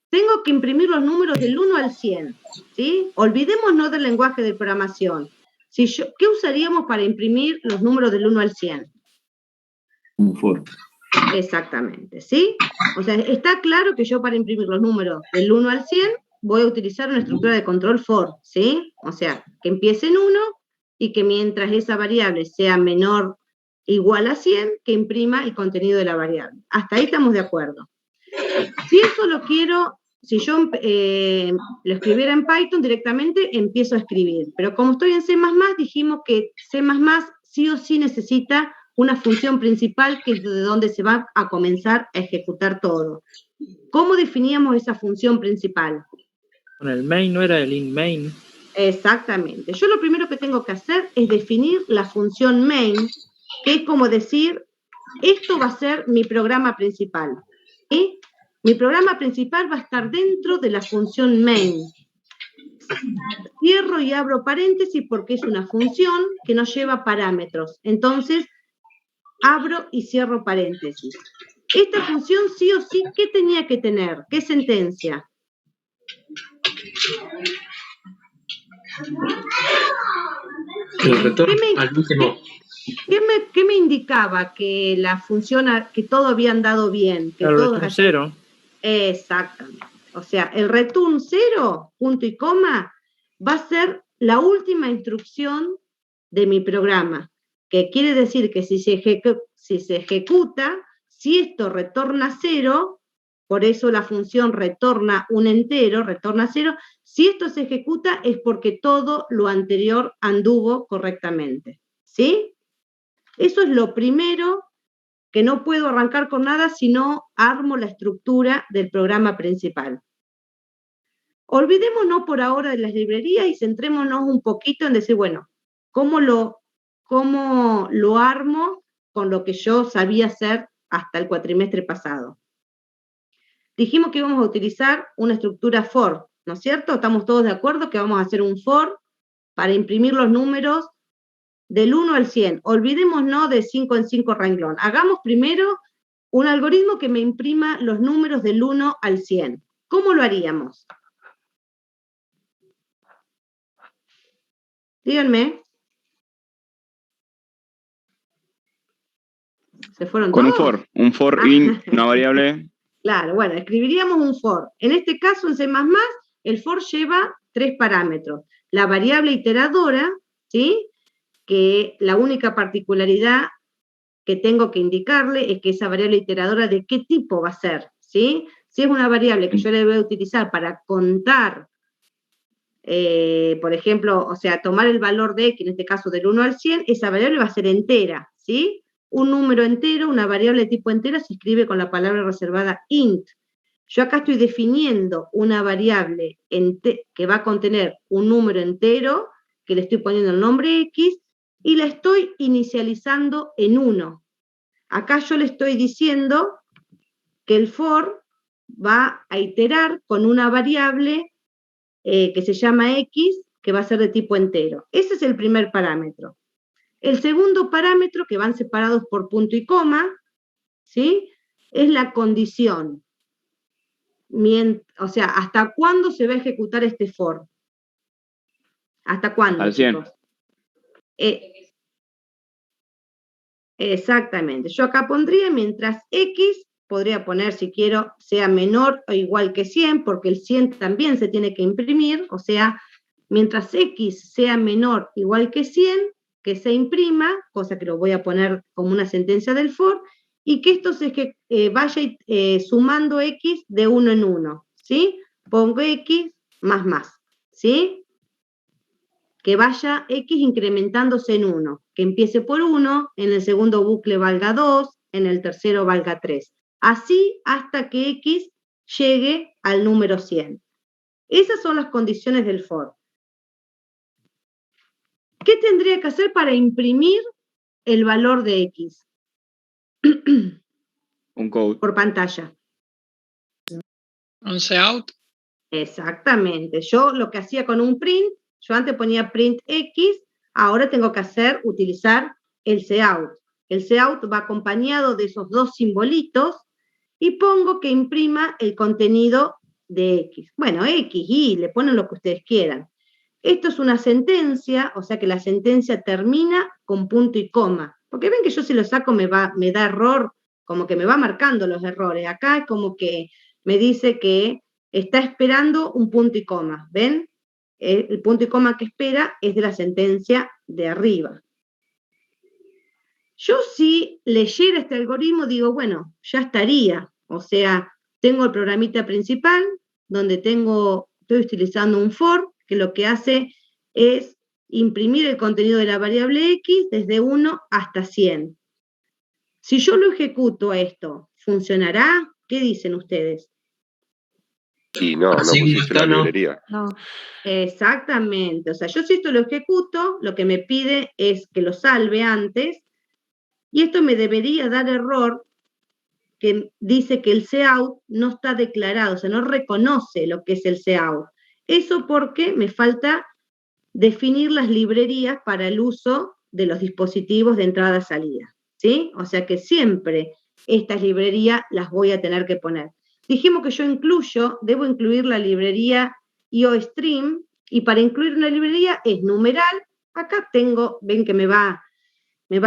tengo que imprimir los números del 1 al 100, ¿sí? Olvidémonos del lenguaje de programación. ¿Qué usaríamos para imprimir los números del 1 al 100? Un for. Exactamente, ¿sí? O sea, está claro que yo para imprimir los números del 1 al 100 voy a utilizar una estructura de control for, ¿sí? O sea, que empiece en 1 y que mientras esa variable sea menor o igual a 100, que imprima el contenido de la variable. Hasta ahí estamos de acuerdo. Si eso lo quiero, si yo lo escribiera en Python directamente, empiezo a escribir. Pero como estoy en C++, dijimos que C++ sí o sí necesita una función principal que es de donde se va a comenzar a ejecutar todo. ¿Cómo definíamos esa función principal? Con el main, ¿no era el in main? Exactamente. Yo lo primero que tengo que hacer es definir la función main, que es como decir, esto va a ser mi programa principal. ¿Sí? Mi programa principal va a estar dentro de la función main. Cierro y abro paréntesis porque es una función que no lleva parámetros. Entonces, abro y cierro paréntesis. Esta función sí o sí, ¿qué tenía que tener? ¿Qué sentencia? El retorno al último. ¿Qué me indicaba? Que la función, que todo había andado bien. Que El todo return 0. Exactamente. O sea, el return 0, punto y coma, va a ser la última instrucción de mi programa, que quiere decir que si se ejecuta, si esto retorna 0, por eso la función retorna un entero, retorna 0, si esto se ejecuta es porque todo lo anterior anduvo correctamente. ¿Sí? Eso es lo primero, que no puedo arrancar con nada si no armo la estructura del programa principal. Olvidémonos por ahora de las librerías y centrémonos un poquito en decir, bueno, ¿cómo lo armo con lo que yo sabía hacer hasta el cuatrimestre pasado? Dijimos que íbamos a utilizar una estructura for, ¿no es cierto? ¿Estamos todos de acuerdo que vamos a hacer un for para imprimir los números del 1 al 100? Olvidémonos de 5 en 5 renglón. Hagamos primero un algoritmo que me imprima los números del 1 al 100. ¿Cómo lo haríamos? Díganme. ¿Se fueron Con todos? un for in, una variable. Claro, bueno, escribiríamos un for. En este caso, en C++, el for lleva 3 parámetros. La variable iteradora, ¿sí? Que la única particularidad que tengo que indicarle es que esa variable iteradora de qué tipo va a ser, ¿sí? Si es una variable que yo le voy a utilizar para contar, por ejemplo, o sea, tomar el valor de x, en este caso del 1 al 100, esa variable va a ser entera, ¿sí? Un número entero, una variable de tipo entera, se escribe con la palabra reservada int. Yo acá estoy definiendo una variable que va a contener un número entero, que le estoy poniendo el nombre x, y la estoy inicializando en 1. Acá yo le estoy diciendo que el for va a iterar con una variable que se llama x, que va a ser de tipo entero. Ese es el primer parámetro. El segundo parámetro, que van separados por punto y coma, ¿sí? Es la condición. O sea, ¿hasta cuándo se va a ejecutar este for? ¿Hasta cuándo, al 100. chicos? Exactamente. Yo acá pondría mientras x, podría poner si quiero, sea menor o igual que 100, porque el 100 también se tiene que imprimir, o sea, mientras x sea menor o igual que 100, que se imprima, cosa que lo voy a poner como una sentencia del for, y que esto vaya sumando x de 1 en 1, ¿sí? Pongo x más, ¿sí? Que vaya x incrementándose en 1, que empiece por 1, en el segundo bucle valga 2, en el tercero valga 3. Así hasta que x llegue al número 100. Esas son las condiciones del for. ¿Qué tendría que hacer para imprimir el valor de x? Un code. Por pantalla. Un cout. Exactamente. Yo lo que hacía con un print, yo antes ponía print x, ahora tengo que utilizar el cout. El cout va acompañado de esos dos simbolitos y pongo que imprima el contenido de x. Bueno, x, y le ponen lo que ustedes quieran. Esto es una sentencia, o sea que la sentencia termina con punto y coma. Porque ven que yo si lo saco me da error, como que me va marcando los errores. Acá es como que me dice que está esperando un punto y coma. ¿Ven? El punto y coma que espera es de la sentencia de arriba. Yo si leyera este algoritmo digo, bueno, ya estaría. O sea, tengo el programita principal, donde estoy utilizando un for, que lo que hace es imprimir el contenido de la variable x desde 1 hasta 100. Si yo lo ejecuto a esto, ¿funcionará? ¿Qué dicen ustedes? Y no pusiste la librería. No. Exactamente. O sea, yo si esto lo ejecuto, lo que me pide es que lo salve antes, y esto me debería dar error, que dice que el cout no está declarado, o sea, no reconoce lo que es el cout. Eso porque me falta definir las librerías para el uso de los dispositivos de entrada-salida, ¿sí? O sea que siempre estas librerías las voy a tener que poner. Dijimos que yo debo incluir la librería IOStream, y para incluir una librería es numeral. Acá tengo, ven que me va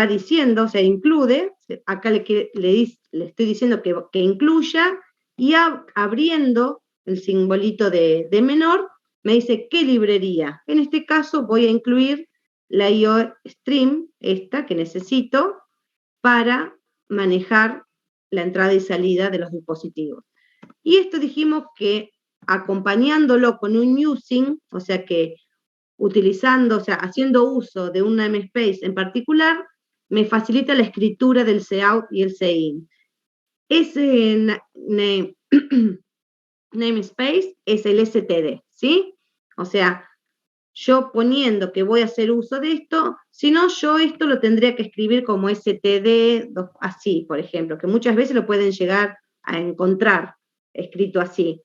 diciendo, o sea, include, acá le estoy diciendo que incluya, y abriendo el simbolito de menor, me dice qué librería. En este caso voy a incluir la IOStream, esta que necesito, para manejar la entrada y salida de los dispositivos. Y esto dijimos que acompañándolo con un using, o sea que utilizando, o sea, haciendo uso de un namespace en particular, me facilita la escritura del cout y el cin. Ese namespace es el std, ¿sí? O sea, yo poniendo que voy a hacer uso de esto, si no, yo esto lo tendría que escribir como std, así, por ejemplo, que muchas veces lo pueden llegar a encontrar escrito así.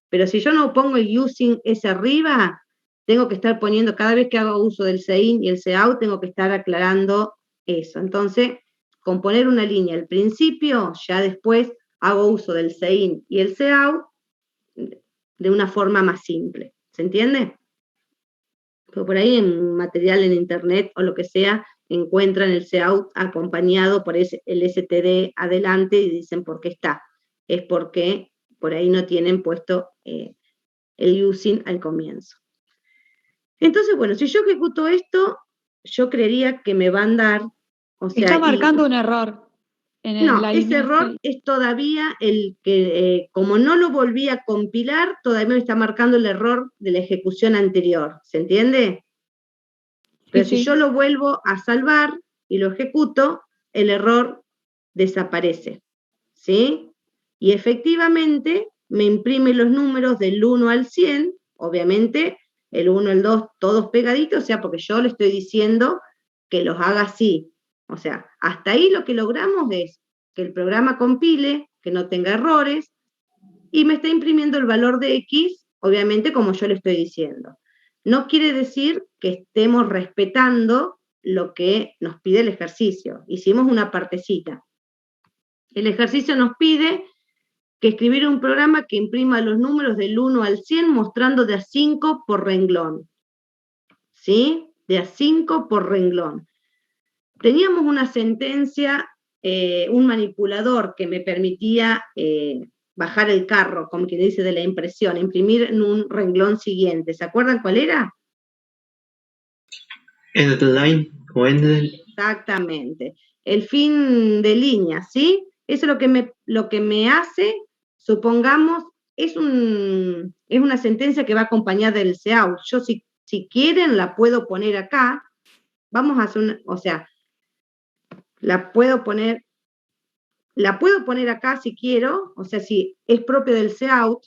Pero si yo no pongo el using ese arriba, tengo que estar poniendo, cada vez que hago uso del cin y el cout, tengo que estar aclarando eso. Entonces, con poner una línea al principio, ya después hago uso del cin y el cout de una forma más simple. ¿Se entiende? Pero por ahí en material en internet o lo que sea, encuentran el cout acompañado por el std adelante y dicen por qué está. Es porque por ahí no tienen puesto el using al comienzo. Entonces, bueno, si yo ejecuto esto, yo creería que me van a dar, o sea... Está marcando un error. No, ese error es todavía el que, como no lo volví a compilar, todavía me está marcando el error de la ejecución anterior, ¿se entiende? Pero si yo lo vuelvo a salvar y lo ejecuto, el error desaparece, ¿sí? Y efectivamente me imprime los números del 1 al 100, obviamente el 1, el 2, todos pegaditos, o sea, porque yo le estoy diciendo que los haga así. O sea, hasta ahí lo que logramos es que el programa compile, que no tenga errores, y me está imprimiendo el valor de X, obviamente como yo le estoy diciendo. No quiere decir que estemos respetando lo que nos pide el ejercicio. Hicimos una partecita. El ejercicio nos pide que escribir un programa que imprima los números del 1 al 100 mostrando de a 5 por renglón. ¿Sí? De a 5 por renglón. Teníamos una sentencia, un manipulador que me permitía bajar el carro, como quien dice, de la impresión, imprimir en un renglón siguiente. ¿Se acuerdan cuál era? Endline o endline. Exactamente. El fin de línea, ¿sí? Eso es lo que me hace, supongamos, es una sentencia que va acompañada del cout. Yo, si quieren, la puedo poner acá. Vamos a hacer o sea, la puedo poner acá si quiero, o sea, si es propio del cout,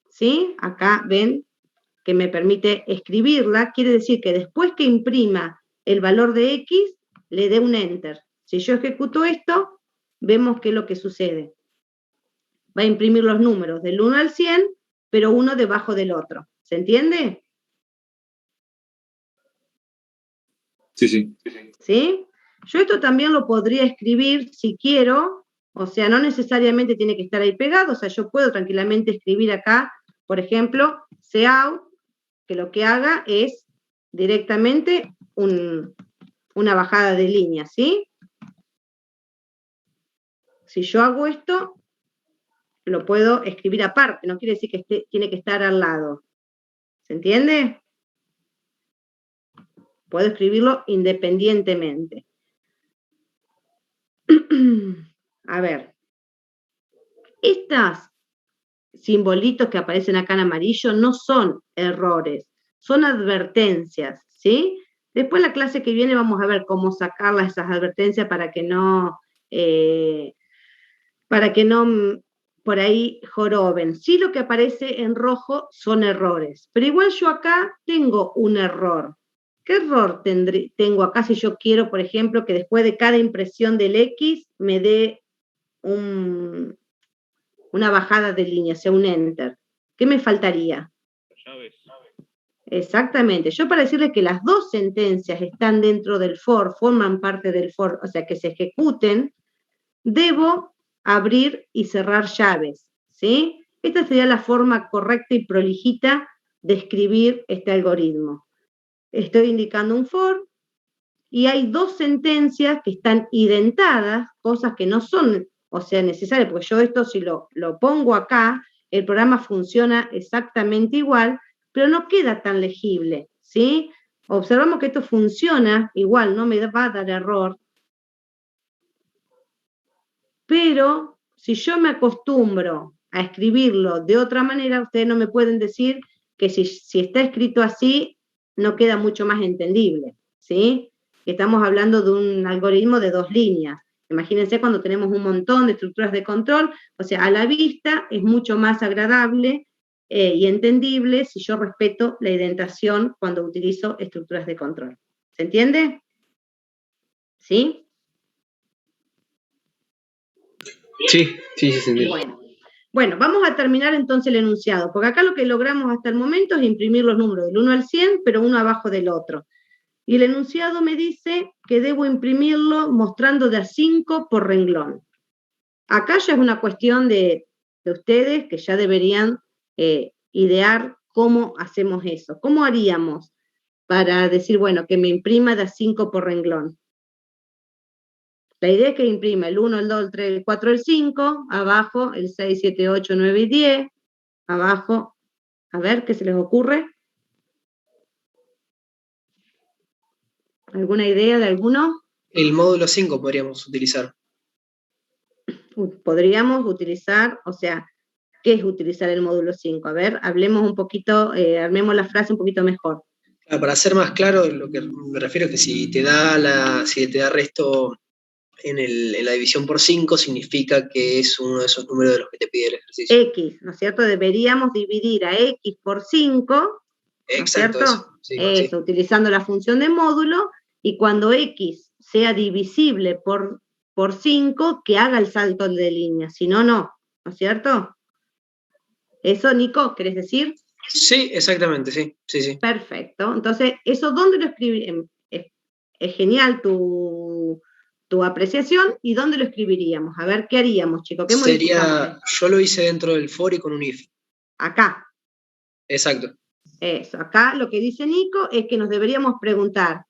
¿sí? Acá ven que me permite escribirla, quiere decir que después que imprima el valor de X, le dé un Enter. Si yo ejecuto esto, vemos qué es lo que sucede. Va a imprimir los números del 1 al 100, pero uno debajo del otro. ¿Se entiende? Sí. ¿Sí? Yo esto también lo podría escribir si quiero, o sea, no necesariamente tiene que estar ahí pegado, o sea, yo puedo tranquilamente escribir acá, por ejemplo, cout, que lo que haga es directamente una bajada de línea, ¿sí? Si yo hago esto, lo puedo escribir aparte, no quiere decir que tiene que estar al lado. ¿Se entiende? Puedo escribirlo independientemente. A ver. Estos simbolitos que aparecen acá en amarillo no son errores, son advertencias, ¿sí? Después en la clase que viene vamos a ver cómo sacar esas advertencias para que no por ahí joroben. Sí, lo que aparece en rojo son errores, pero igual yo acá tengo un error. ¿Qué error tengo acá si yo quiero, por ejemplo, que después de cada impresión del X me dé una bajada de línea, o sea, un Enter? ¿Qué me faltaría? Llaves. Exactamente. Yo para decirles que las dos sentencias están dentro del for, forman parte del for, o sea, que se ejecuten, debo abrir y cerrar llaves, ¿sí? Esta sería la forma correcta y prolijita describir este algoritmo. Estoy indicando un for y hay dos sentencias que están identadas, cosas que no son, o sea, necesarias, porque yo esto si lo pongo acá, el programa funciona exactamente igual, pero no queda tan legible, ¿sí? Observamos que esto funciona igual, no me va a dar error, pero si yo me acostumbro a escribirlo de otra manera, ustedes no me pueden decir que si está escrito así, no queda mucho más entendible, ¿sí? Estamos hablando de un algoritmo de 2 líneas. Imagínense cuando tenemos un montón de estructuras de control, o sea, a la vista es mucho más agradable y entendible si yo respeto la indentación cuando utilizo estructuras de control. ¿Se entiende? ¿Sí? Sí, se entiende. Bueno, vamos a terminar entonces el enunciado, porque acá lo que logramos hasta el momento es imprimir los números del 1 al 100, pero uno abajo del otro. Y el enunciado me dice que debo imprimirlo mostrando de a 5 por renglón. Acá ya es una cuestión de ustedes que ya deberían idear cómo hacemos eso. ¿Cómo haríamos para decir, bueno, que me imprima de a 5 por renglón? La idea es que imprima el 1, el 2, el 3, el 4, el 5, abajo el 6, 7, 8, 9 y 10, abajo, a ver, ¿qué se les ocurre? ¿Alguna idea de alguno? El módulo 5 podríamos utilizar. Podríamos utilizar, o sea, ¿qué es utilizar el módulo 5? A ver, hablemos un poquito, armemos la frase un poquito mejor. Para ser más claro, lo que me refiero es que si te da resto en la división por 5, significa que es uno de esos números de los que te pide el ejercicio. X, ¿no es cierto? Deberíamos dividir a X por 5, ¿no es cierto? Eso, sí, sí. Utilizando la función de módulo, y cuando X sea divisible por 5, que haga el salto de línea, si no, no, ¿no es cierto? ¿Eso, Nico, querés decir? Sí, exactamente, sí. Perfecto. Entonces, ¿eso dónde lo escribiríamos? Es genial tu apreciación. ¿Y dónde lo escribiríamos? A ver, ¿qué haríamos, chicos? ¿Qué modificamos? Yo lo hice dentro del for y con un if. Acá. Exacto. Eso. Acá lo que dice Nico es que nos deberíamos preguntar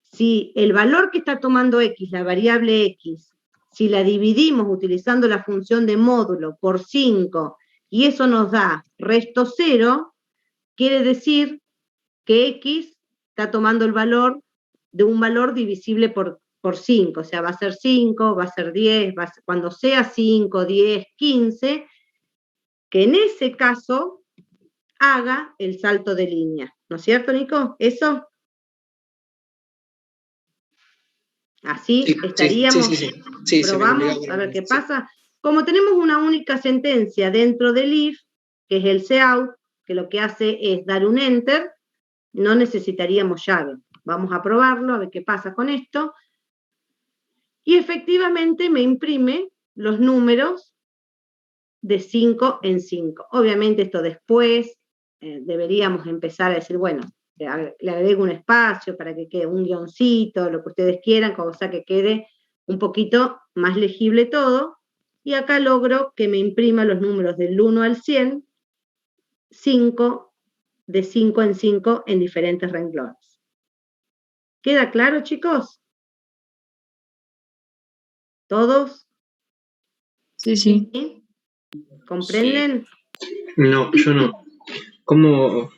si el valor que está tomando X, la variable X, si la dividimos utilizando la función de módulo por 5 y eso nos da resto 0, quiere decir que X está tomando el valor de un valor divisible por 5, o sea, va a ser 5, va a ser 10, cuando sea 5, 10, 15, que en ese caso haga el salto de línea. ¿No es cierto, Nico? ¿Eso? Así sí, estaríamos, sí, probamos a ver qué pasa. Como tenemos una única sentencia dentro del if, que es el cout, que lo que hace es dar un enter, no necesitaríamos llave. Vamos a probarlo, a ver qué pasa con esto. Y efectivamente me imprime los números de 5 en 5. Obviamente esto después deberíamos empezar a decir, bueno, le agrego un espacio para que quede un guioncito, lo que ustedes quieran, cosa que quede un poquito más legible todo. Y acá logro que me imprima los números del 1 al 100, 5, de 5 en 5 en diferentes renglones. ¿Queda claro, chicos? ¿Todos? Sí. ¿Comprenden? No, yo no. ¿Cómo?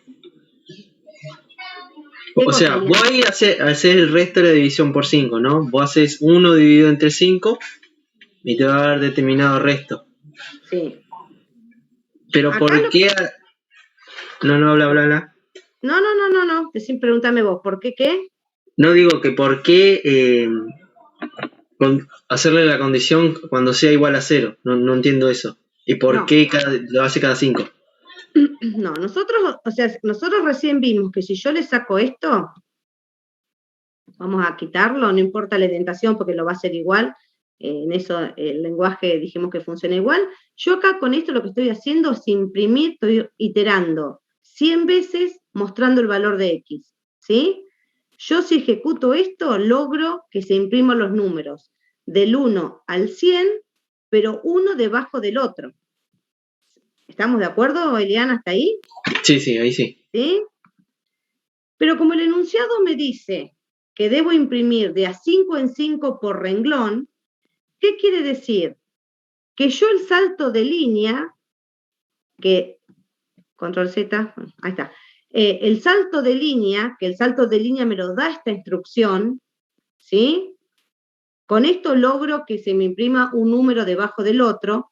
O sea, vos ahí haces el resto de la división por 5, ¿no? Vos haces 1 dividido entre 5 y te va a dar determinado resto. Sí. Pero Acá ¿por qué? No, habla. No. Pregúntame vos, ¿por qué qué? No digo que por qué hacerle la condición cuando sea igual a 0. No entiendo eso. ¿Y por qué lo hace cada 5? No, nosotros recién vimos que si yo le saco esto, vamos a quitarlo, no importa la indentación porque lo va a hacer igual, en eso el lenguaje dijimos que funciona igual. Yo acá con esto lo que estoy haciendo es imprimir, estoy iterando 100 veces mostrando el valor de X, ¿sí? Yo si ejecuto esto, logro que se impriman los números del 1 al 100, pero uno debajo del otro. ¿Estamos de acuerdo, Eliana, hasta ahí? Sí, ahí sí. ¿sí? Pero como el enunciado me dice que debo imprimir de a 5 en 5 por renglón, ¿qué quiere decir? Que yo el salto de línea, que, control Z, ahí está, el salto de línea, que el salto de línea me lo da esta instrucción, ¿sí? Con esto logro que se me imprima un número debajo del otro,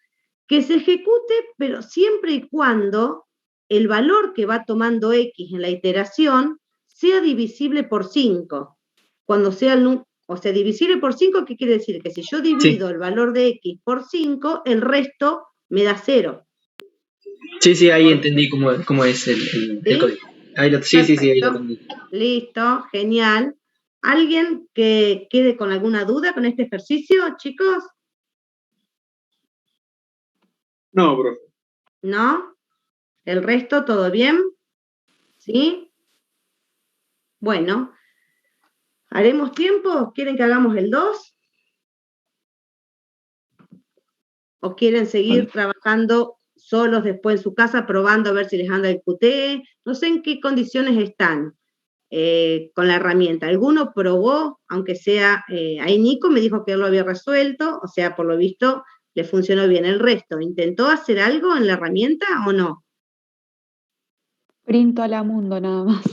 que se ejecute, pero siempre y cuando el valor que va tomando X en la iteración sea divisible por 5. Cuando sea divisible por 5, ¿qué quiere decir? Que si yo divido el valor de X por 5, el resto me da 0. Sí, ahí entendí cómo es el código. Ahí ahí lo entendí. Listo, genial. ¿Alguien que quede con alguna duda con este ejercicio, chicos? No, profe. ¿No? ¿El resto todo bien? ¿Sí? Bueno, ¿haremos tiempo? ¿Quieren que hagamos el 2? ¿O quieren seguir trabajando solos después en su casa, probando a ver si les anda el QT? No sé en qué condiciones están con la herramienta. ¿Alguno probó, aunque sea, ahí Nico me dijo que él lo había resuelto, o sea, por lo visto le funcionó bien. El resto, ¿intentó hacer algo en la herramienta o no? Printo a la mundo nada más.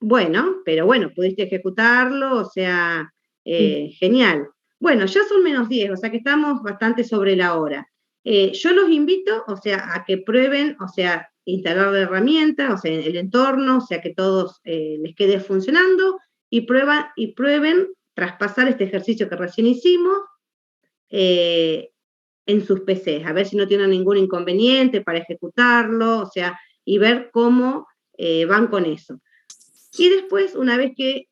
Bueno, pero bueno, pudiste ejecutarlo, o sea, genial. Bueno, ya son -10, o sea que estamos bastante sobre la hora. Yo los invito, o sea, a que prueben, o sea, instalar la herramienta, o sea, el entorno, o sea, que todos les quede funcionando y prueben traspasar este ejercicio que recién hicimos en sus PCs, a ver si no tienen ningún inconveniente para ejecutarlo, o sea, y ver cómo van con eso. Y después, una vez que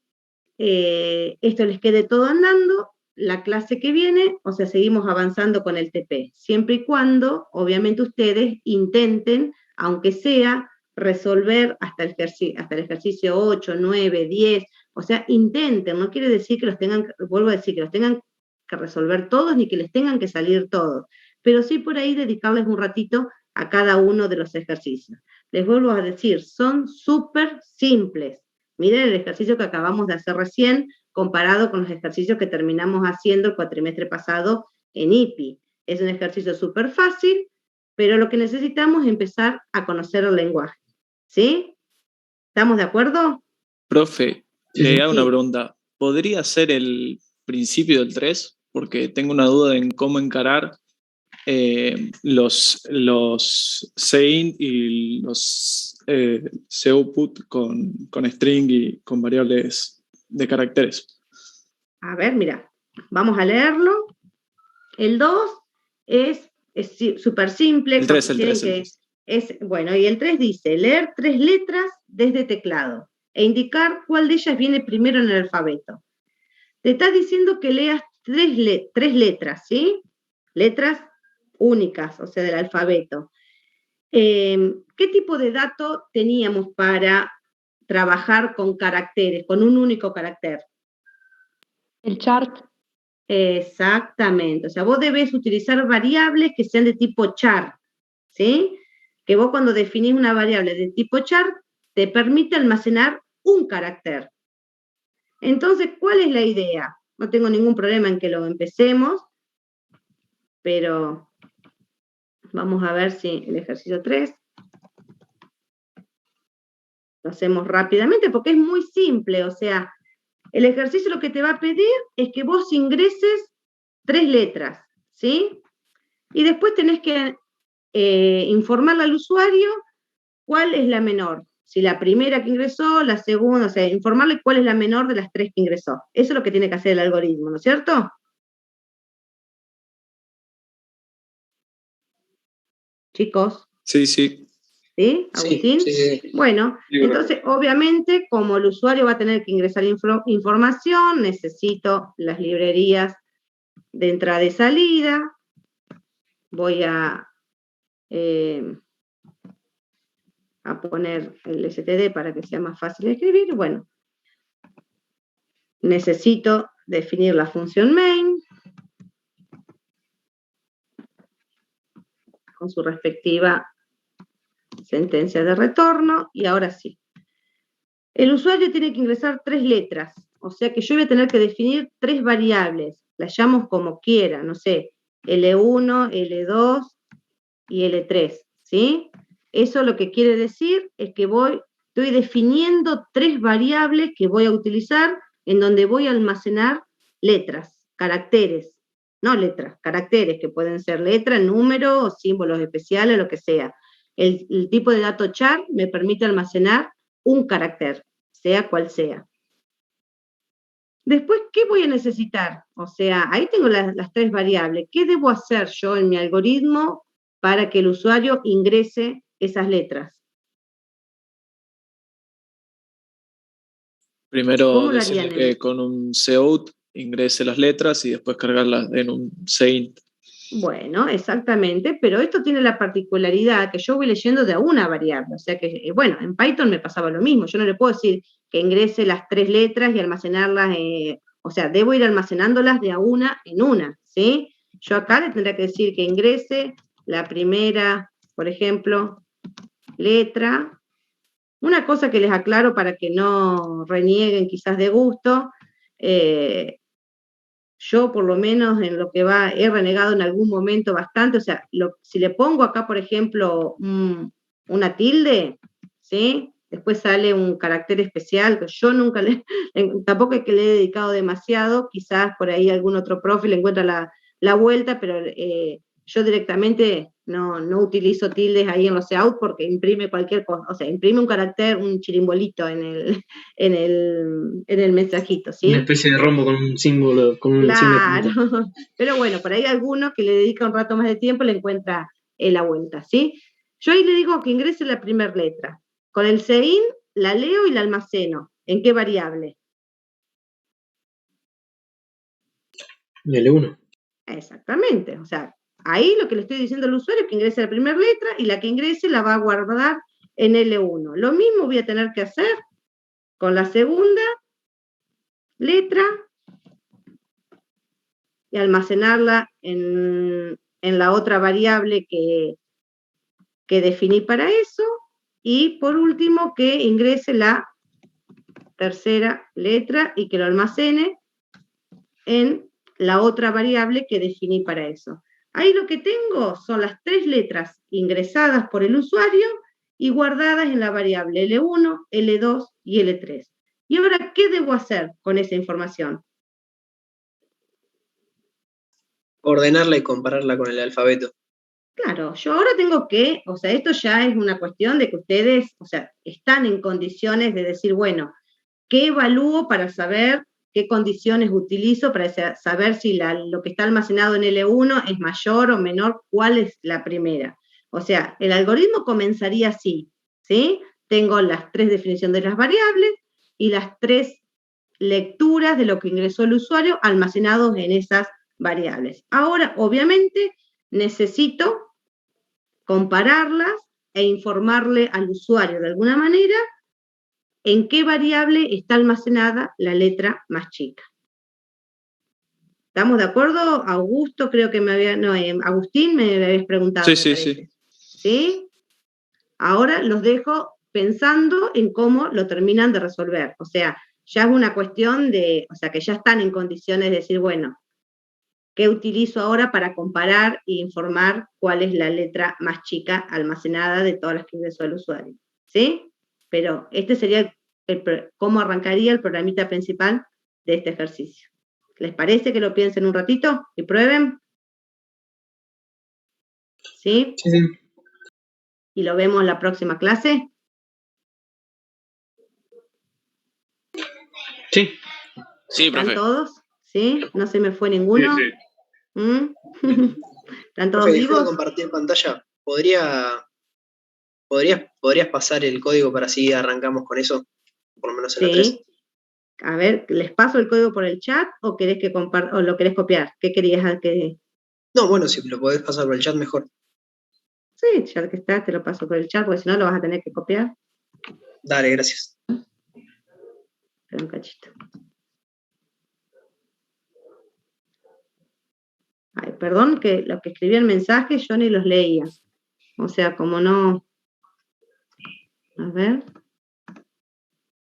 esto les quede todo andando, la clase que viene, o sea, seguimos avanzando con el TP, siempre y cuando, obviamente, ustedes intenten, aunque sea, resolver hasta el ejercicio 8, 9, 10, o sea, intenten, no quiere decir que los tengan, vuelvo a decir, que los tengan que resolver todos, ni que les tengan que salir todos, pero sí por ahí dedicarles un ratito a cada uno de los ejercicios. Les vuelvo a decir, son súper simples. Miren el ejercicio que acabamos de hacer recién, comparado con los ejercicios que terminamos haciendo el cuatrimestre pasado en IPI. Es un ejercicio súper fácil, pero lo que necesitamos es empezar a conocer el lenguaje. ¿Sí? ¿Estamos de acuerdo? Profe, le hago una pregunta. ¿Podría ser el principio del 3? Porque tengo una duda en cómo encarar los sein y los seoutput con string y con variables de caracteres. A ver, mira, vamos a leerlo. El 2 es súper simple. El 3. Bueno, y el 3 dice, leer 3 letras desde teclado e indicar cuál de ellas viene primero en el alfabeto. Te está diciendo que leas 3 letras, ¿sí? Letras únicas, o sea, del alfabeto. ¿Qué tipo de dato teníamos para trabajar con caracteres, con un único carácter? El chart. Exactamente, o sea, vos debés utilizar variables que sean de tipo char, ¿sí? Que vos cuando definís una variable de tipo char, te permite almacenar un carácter. Entonces, ¿cuál es la idea? No tengo ningún problema en que lo empecemos, pero vamos a ver si el ejercicio 3 lo hacemos rápidamente, porque es muy simple, o sea, el ejercicio lo que te va a pedir es que vos ingreses 3 letras, ¿sí? Y después tenés que informarle al usuario cuál es la menor. Si la primera que ingresó, la segunda, o sea, informarle cuál es la menor de las 3 que ingresó. Eso es lo que tiene que hacer el algoritmo, ¿no es cierto? Chicos. Sí. ¿Sí, Agustín? Sí. Bueno, Sí, entonces, obviamente, como el usuario va a tener que ingresar información, necesito las librerías de entrada y salida. Voy a poner el std para que sea más fácil de escribir. Bueno, necesito definir la función main con su respectiva sentencia de retorno, y ahora sí. El usuario tiene que ingresar 3 letras, o sea que yo voy a tener que definir 3 variables, las llamo como quiera, no sé, L1, L2 y L3, ¿sí? Eso lo que quiere decir es que estoy definiendo 3 variables que voy a utilizar en donde voy a almacenar letras, caracteres, no letras, caracteres, que pueden ser letras, números, símbolos especiales, lo que sea. El tipo de dato char me permite almacenar un carácter, sea cual sea. Después, ¿qué voy a necesitar? O sea, ahí tengo las 3 variables. ¿Qué debo hacer yo en mi algoritmo para que el usuario ingrese esas letras? Primero decirle que con un cout ingrese las letras y después cargarlas en un ceint. Bueno, exactamente, pero esto tiene la particularidad que yo voy leyendo de a una variable, o sea que, bueno, en Python me pasaba lo mismo, yo no le puedo decir que ingrese las 3 letras y almacenarlas, o sea, debo ir almacenándolas de a una en una, ¿sí? Yo acá le tendría que decir que ingrese la primera, por ejemplo, letra. Una cosa que les aclaro para que no renieguen quizás de gusto, yo por lo menos en lo que va, he renegado en algún momento bastante, o sea, si le pongo acá, por ejemplo, una tilde, ¿sí? Después sale un carácter especial, que yo nunca tampoco es que le he dedicado demasiado, quizás por ahí algún otro profe le encuentra la vuelta, pero yo directamente no utilizo tildes ahí en los cout porque imprime cualquier cosa, o sea, imprime un carácter, un chirimbolito en el mensajito, ¿sí? Una especie de rombo con un símbolo, con un signo de punto. Claro, pero bueno, por ahí alguno que le dedica un rato más de tiempo le encuentra la vuelta, ¿sí? Yo ahí le digo que ingrese la primera letra. Con el sein la leo y la almaceno. ¿En qué variable? L1. Exactamente, o sea, ahí lo que le estoy diciendo al usuario es que ingrese la primera letra y la que ingrese la va a guardar en L1. Lo mismo voy a tener que hacer con la segunda letra y almacenarla en la otra variable que definí para eso, y por último que ingrese la tercera letra y que lo almacene en la otra variable que definí para eso. Ahí lo que tengo son las 3 letras ingresadas por el usuario y guardadas en la variable L1, L2 y L3. Y ahora, ¿qué debo hacer con esa información? Ordenarla y compararla con el alfabeto. Claro, yo ahora tengo que, o sea, esto ya es una cuestión de que ustedes, o sea, están en condiciones de decir, bueno, ¿qué evalúo para saber qué condiciones utilizo para saber si lo que está almacenado en L1 es mayor o menor, cuál es la primera? O sea, el algoritmo comenzaría así, ¿sí? Tengo las 3 definiciones de las variables y las 3 lecturas de lo que ingresó el usuario almacenados en esas variables. Ahora, obviamente, necesito compararlas e informarle al usuario de alguna manera en qué variable está almacenada la letra más chica. ¿Estamos de acuerdo? Augusto, creo que Agustín me habías preguntado. Sí. ¿Sí? Ahora los dejo pensando en cómo lo terminan de resolver. O sea, ya es una cuestión de, o sea, que ya están en condiciones de decir, bueno, ¿qué utilizo ahora para comparar e informar cuál es la letra más chica almacenada de todas las que ingresó el usuario? ¿Sí? Pero este sería cómo arrancaría el programita principal de este ejercicio. ¿Les parece que lo piensen un ratito y prueben? ¿Sí? Sí. ¿Y lo vemos en la próxima clase? Sí, ¿Están profe. todos? ¿Sí? ¿No se me fue ninguno? Sí. ¿Están todos Profe, vivos? de compartir pantalla, ¿podrías pasar el código para así arrancamos con eso? Por lo menos en la 3. Sí. A ver, ¿les paso el código por el chat o querés que o lo querés copiar? ¿Qué querías que...? No, bueno, si lo podés pasar por el chat, mejor. Sí, ya que está, te lo paso por el chat, porque si no lo vas a tener que copiar. Dale, gracias. Espera un cachito. Ay, perdón que lo que escribí el mensaje yo ni los leía. O sea, como no A ver.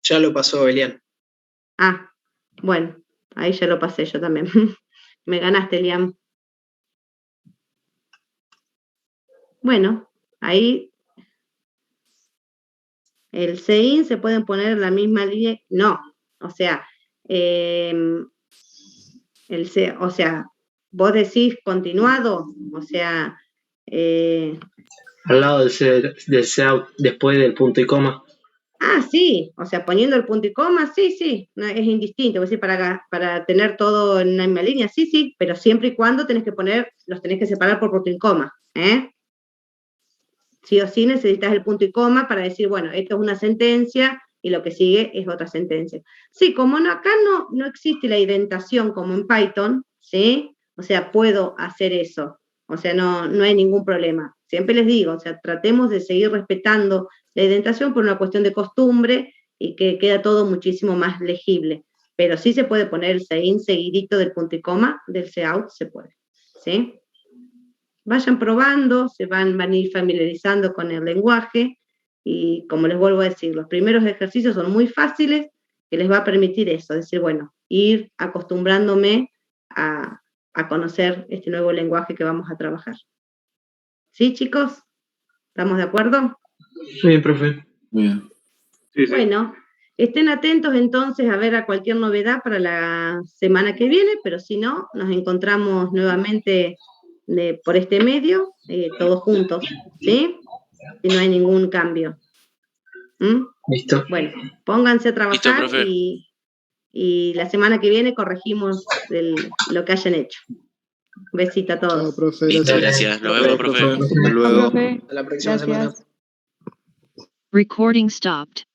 Ya lo pasó Elian. Ah, bueno, ahí ya lo pasé yo también. Me ganaste, Liam. Bueno, ahí el CEIN se pueden poner en la misma línea. No, o sea, o sea, vos decís continuado, o sea, Al lado del CEAUT, después del punto y coma. sí, o sea, poniendo el punto y coma, sí, no, es indistinto, es decir, para tener todo en la misma línea, sí, pero siempre y cuando los tenés que separar por punto y coma, ¿eh? Sí o sí necesitas el punto y coma para decir, bueno, esto es una sentencia y lo que sigue es otra sentencia. Sí, como acá no existe la indentación como en Python, ¿sí? O sea, puedo hacer eso, o sea, no hay ningún problema. Siempre les digo, o sea, tratemos de seguir respetando la indentación por una cuestión de costumbre y que queda todo muchísimo más legible. Pero sí se puede poner el CEIN seguidito del punto y coma, del COUT se puede, ¿sí? Vayan probando, se van a ir familiarizando con el lenguaje y como les vuelvo a decir, los primeros ejercicios son muy fáciles que les va a permitir eso, decir, bueno, ir acostumbrándome a conocer este nuevo lenguaje que vamos a trabajar. ¿Sí, chicos? ¿Estamos de acuerdo? Muy bien, profe. Muy bien. Sí. Bueno, estén atentos entonces a ver a cualquier novedad para la semana que viene, pero si no, nos encontramos nuevamente por este medio, todos juntos, ¿sí? Si no hay ningún cambio. Listo. Bueno, pónganse a Listo, trabajar profe. y la semana que viene corregimos lo que hayan hecho. Un besito a todos. Chao, profe. Listo, gracias. Nos vemos, profe. Hasta luego. Hasta la próxima Gracias. semana. Recording stopped.